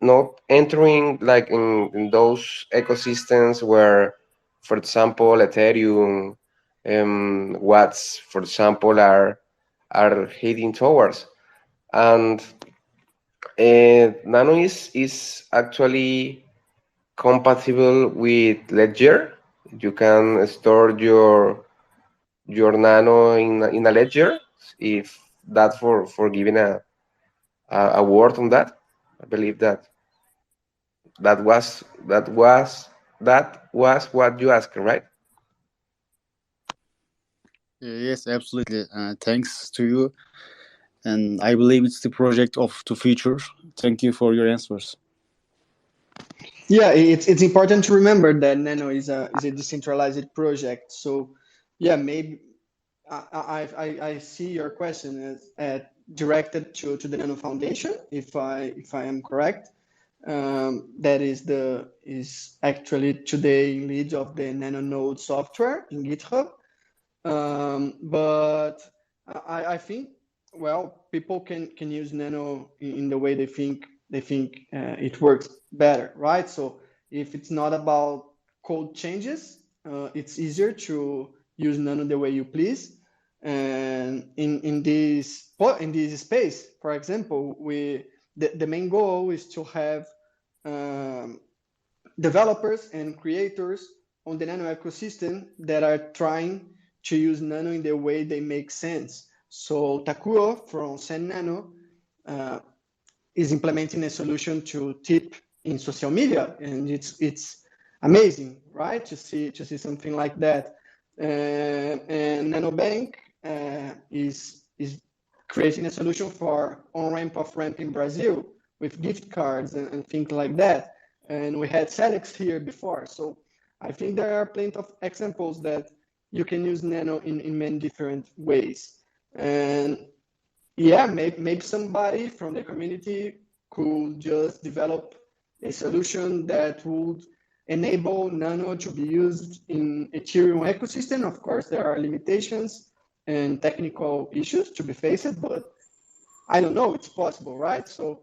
not entering like in those ecosystems where, for example, Ethereum, Watts, for example, are heading towards. And Nano is actually compatible with Ledger. You can store your Nano in a Ledger. If that for giving a word on that, I believe that was that was that was what you asked, right? Yes, absolutely. Thanks to you. And I believe it's the project of the future. Thank you for your answers. Yeah, it's important to remember that Nano is a decentralized project. So yeah, maybe I see your question as directed to the Nano Foundation, if I am correct. That is actually today lead of the Nano Node software in GitHub. But I think, well, people can use Nano in the way they think it works better, right? So if it's not about code changes, it's easier to use Nano the way you please. And in this space, for example, the main goal is to have um, developers and creators on the Nano ecosystem that are trying to use Nano in the way they make sense. So Takuo from SendNano uh, is implementing a solution to tip in social media, and it's amazing, right? To see something like that. And NanoBank is creating a solution for on-ramp off-ramp in Brazil with gift cards and things like that. And we had Sellix here before, so I think there are plenty of examples that you can use Nano in many different ways. And yeah, maybe somebody from the community could just develop a solution that would enable Nano to be used in Ethereum ecosystem. Of course, there are limitations and technical issues to be faced, but I don't know, it's possible, right? So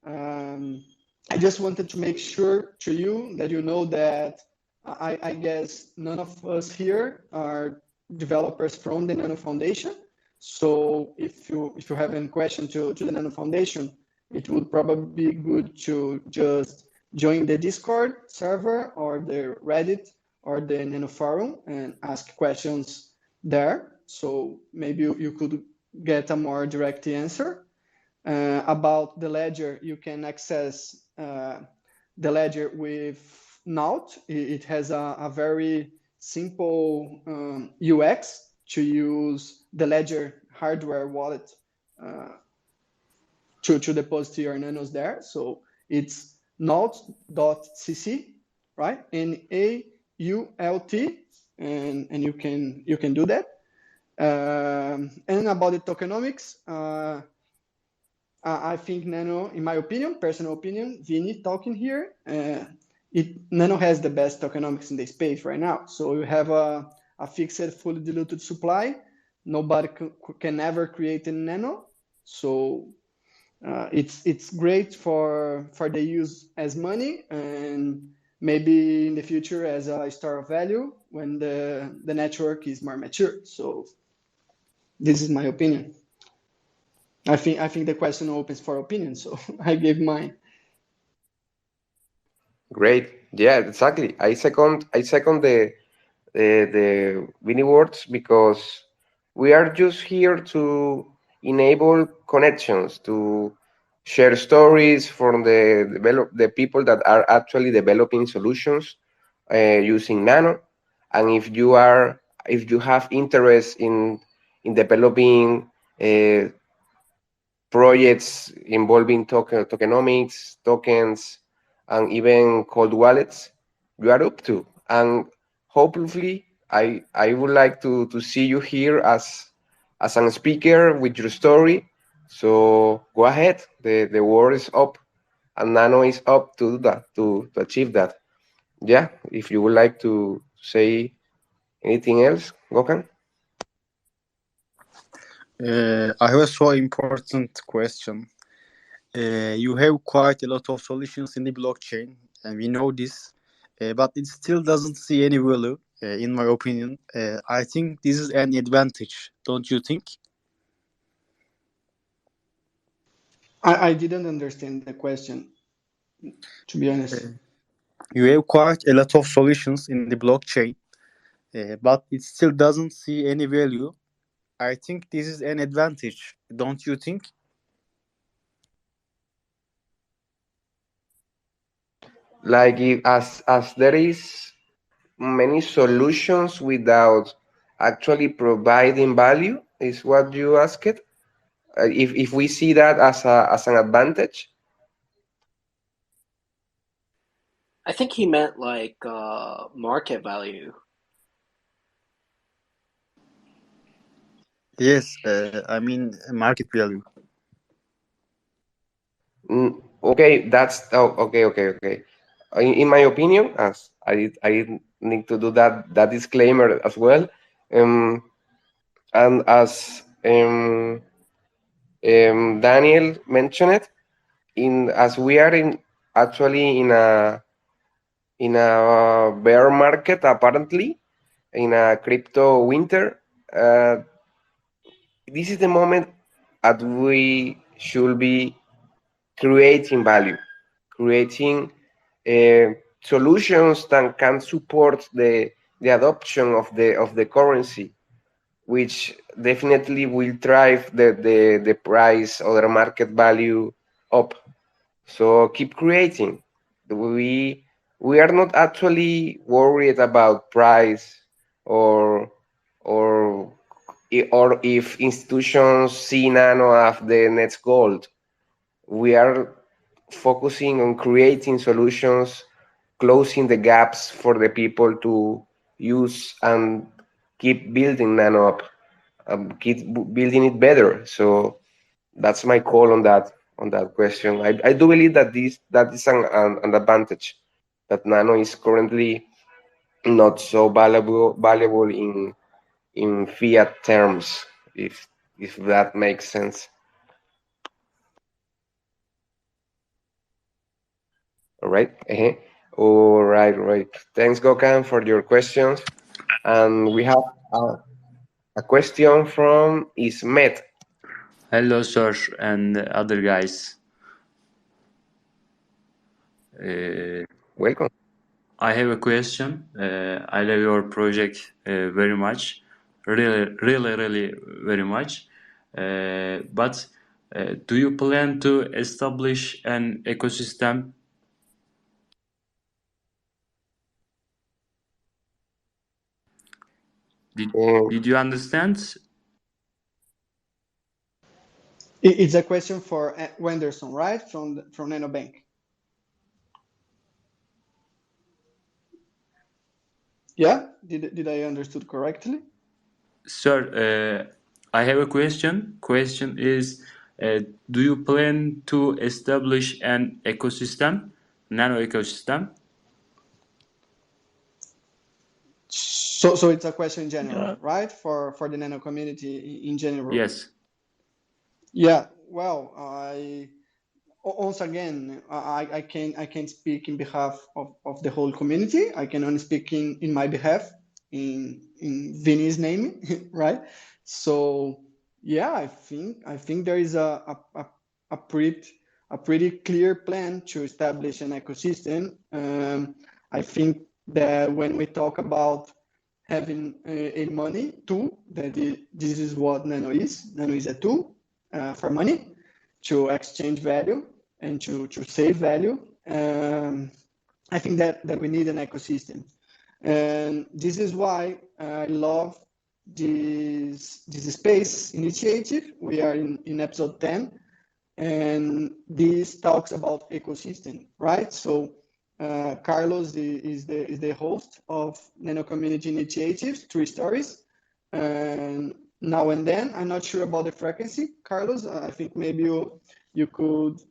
I just wanted to make sure to you that you know that I guess none of us here are developers from the Nano Foundation. So if you have any question to the Nano Foundation, it would probably be good to just join the Discord server or the Reddit or the Nano Forum and ask questions there. So maybe you could get a more direct answer. About the ledger, you can access the ledger with Naut. It has a very simple UX to use the ledger hardware wallet to deposit your nanos there. So it's naut.cc, right? Nault, and you can do that. And about the tokenomics, I think Nano, in my opinion, personal opinion, Vini talking here, Nano has the best tokenomics in the space right now. So you have a fixed, fully diluted supply. Nobody can ever create a Nano. So it's great for the use as money and maybe in the future as a store of value when the network is more mature. So this is my opinion. I think the question opens for opinion, so I gave mine. Great. Yeah, exactly. I second the Winnie words, because we are just here to enable connections, to share stories from the people that are actually developing solutions using Nano. And if you have interest in developing projects involving tokenomics, tokens, and even cold wallets, you are up to. And hopefully, I would like to see you here as a speaker with your story. So go ahead. The world is up, and Nano is up to do that, to achieve that. Yeah, if you would like to say anything else, Gokan? I have a so important question. You have quite a lot of solutions in the blockchain, and we know this, but it still doesn't see any value, in my opinion. I think this is an advantage, don't you think? I didn't understand the question, to be honest. You have quite a lot of solutions in the blockchain, but it still doesn't see any value. I think this is an advantage, don't you think? Like as there is many solutions without actually providing value, is what you asked. If we see that as an advantage. I think he meant like market value. Yes, I mean market value. Okay, that's okay. In my opinion, as I need to do that disclaimer as well, um, and as Daniel mentioned it, in as we are in actually in a bear market, apparently in a crypto winter. This is the moment that we should be creating value, creating uh, solutions that can support the adoption of the currency, which definitely will drive the price or the market value up. So keep creating. We we are not actually worried about price or or or if institutions see Nano as the next gold. We are focusing on creating solutions, closing the gaps for the people to use and keep building Nano up, keep building it better. So that's my call on that question. I do believe that that is an advantage, that Nano is currently not so valuable in fiat terms, if that makes sense. All right. All right. Thanks, Gokan, for your questions. And we have a question from Ismet. Hello, sir, and other guys. Uh, Welcome. I have a question. I love your project very much, really, very much. But do you plan to establish an ecosystem? Um, Did you understand? It's a question for Wenderson, right? From NanoBank. Yeah, did I understood correctly? Sir, I have a question. Question is, do you plan to establish an ecosystem, nano ecosystem? So it's a question in general, Yeah. right? For the Nano community in general. Yes. Yeah. Well, once again, I can't speak in behalf of the whole community. I can only speak in my behalf, in Vinny's name, right? So yeah, I think there is a pretty clear plan to establish an ecosystem. I think that when we talk about having a money tool, this is what Nano is. Nano is a tool for money to exchange value and to save value. I think that we need an ecosystem. And this is why I love this space initiative. We are in episode 10, and this talks about ecosystem, right? So Carlos is the host of Nano Community Initiatives, 3 stories. And now and then, I'm not sure about the frequency, Carlos. I think maybe you could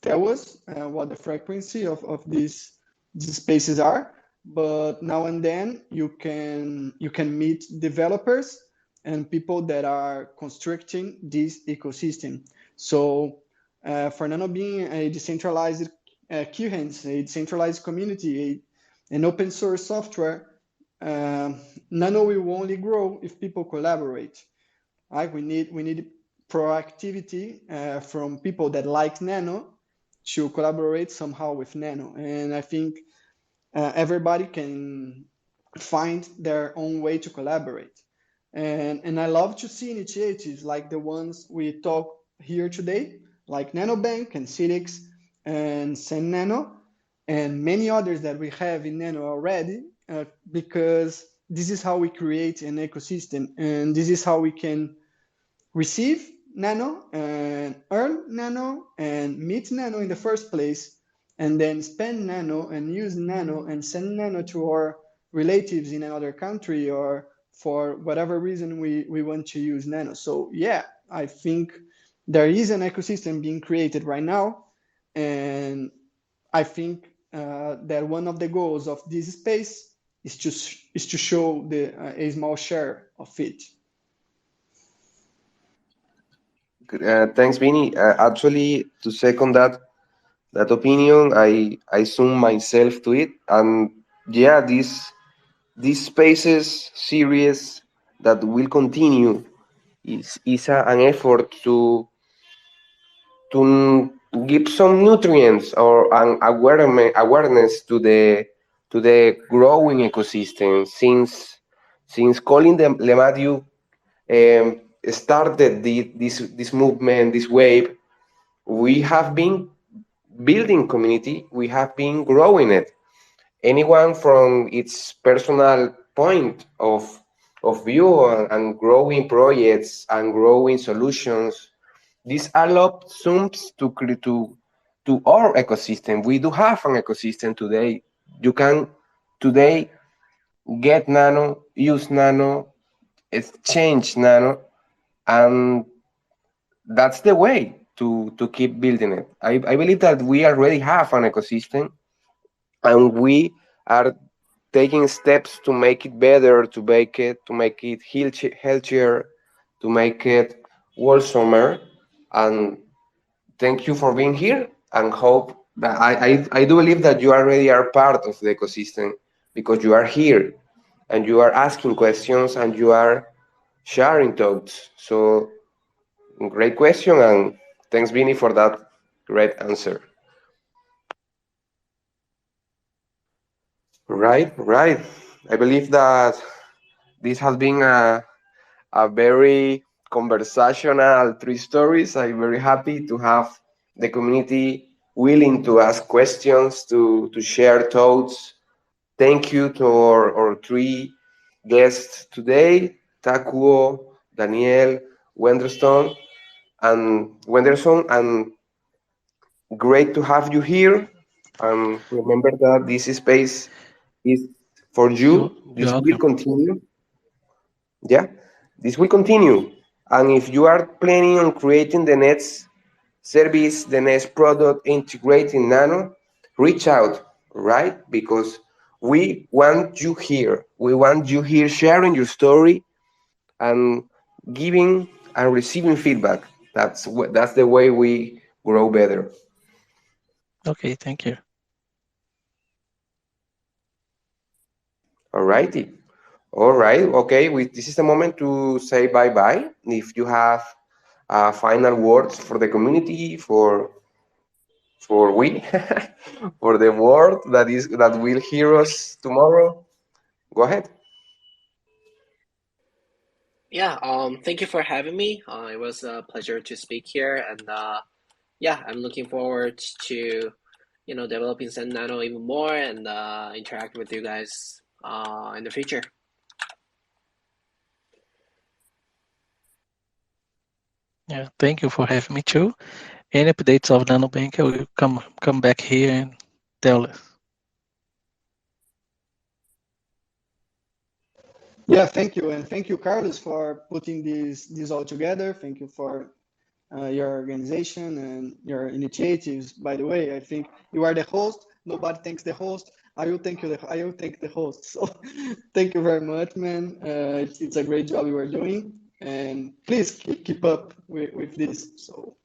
tell us what the frequency of these spaces are. But now and then you can meet developers and people that are constructing this ecosystem. So for Nano being a decentralized Qhens, a decentralized community, an open source software, Nano will only grow if people collaborate. Right? We need proactivity from people that like Nano to collaborate somehow with Nano. And I think everybody can find their own way to collaborate. And I love to see initiatives like the ones we talk here today, like NanoBank and Sellix and SendNano, and many others that we have in Nano already, because this is how we create an ecosystem, and this is how we can receive Nano and earn Nano and meet Nano in the first place, and then spend Nano and use Nano and send Nano to our relatives in another country, or for whatever reason we want to use Nano. So yeah, I think there is an ecosystem being created right now, and I think that one of the goals of this space is to show a small share of it. Thanks, Vinny. Actually, to second that opinion, I sum myself to it, and yeah, this spaces series that will continue is an effort to give some nutrients or an awareness to the growing ecosystem. Since Colin Lemaitre started this movement, this wave, we have been building community, we have been growing it. Anyone from its personal point of view and growing projects and growing solutions, this all sums to our ecosystem. We do have an ecosystem today. You can today get Nano, use Nano, exchange Nano, and that's the way to keep building it. I believe that we already have an ecosystem, and we are taking steps to make it better, to make it healthier, to make it wholesomer. And thank you for being here, and hope that I do believe that you already are part of the ecosystem, because you are here and you are asking questions and you are sharing thoughts. So great question, and thanks, Vinny, for that great answer. Right, right. I believe that this has been a very conversational 3 stories. I'm very happy to have the community willing to ask questions, to share thoughts. Thank you to our 3 guests today, Takuo, Daniel, Wenderson, and great to have you here. And remember that this space is for you. You're This will welcome. continue. Yeah, this will continue. And if you are planning on creating the next service, the next product integrating Nano, reach out, right? Because we want you here. We want you here sharing your story and giving and receiving feedback. That's the way we grow better. Okay, thank you. All righty. All right. Okay. This is the moment to say bye bye. If you have final words for the community, for we, for the world that will hear us tomorrow, go ahead. Yeah, thank you for having me. It was a pleasure to speak here, and yeah, I'm looking forward to developing SendNano even more and interact with you guys in the future. Yeah, thank you for having me too. Any updates of NanoBank, I will come back here and tell us. Yeah, thank you, and thank you, Carlos, for putting this all together. Thank you for your organization and your initiatives. By the way, I think you are the host. Nobody thanks the host. I will thank you. I will thank the host. So, thank you very much, man. It's a great job you are doing, and please keep up with this. So,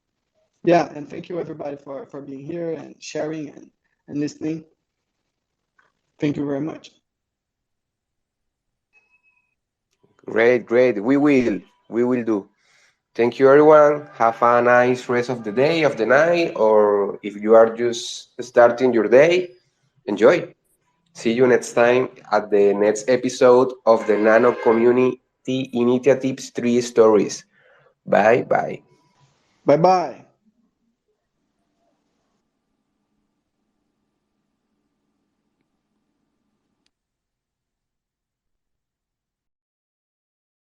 yeah, and thank you everybody for being here and sharing and listening. Thank you very much. Great, great. We will do. Thank you, everyone. Have a nice rest of the day, of the night, or if you are just starting your day, enjoy. See you next time at the next episode of the Nano Community Initiatives 3 Stories. Bye bye. Bye bye.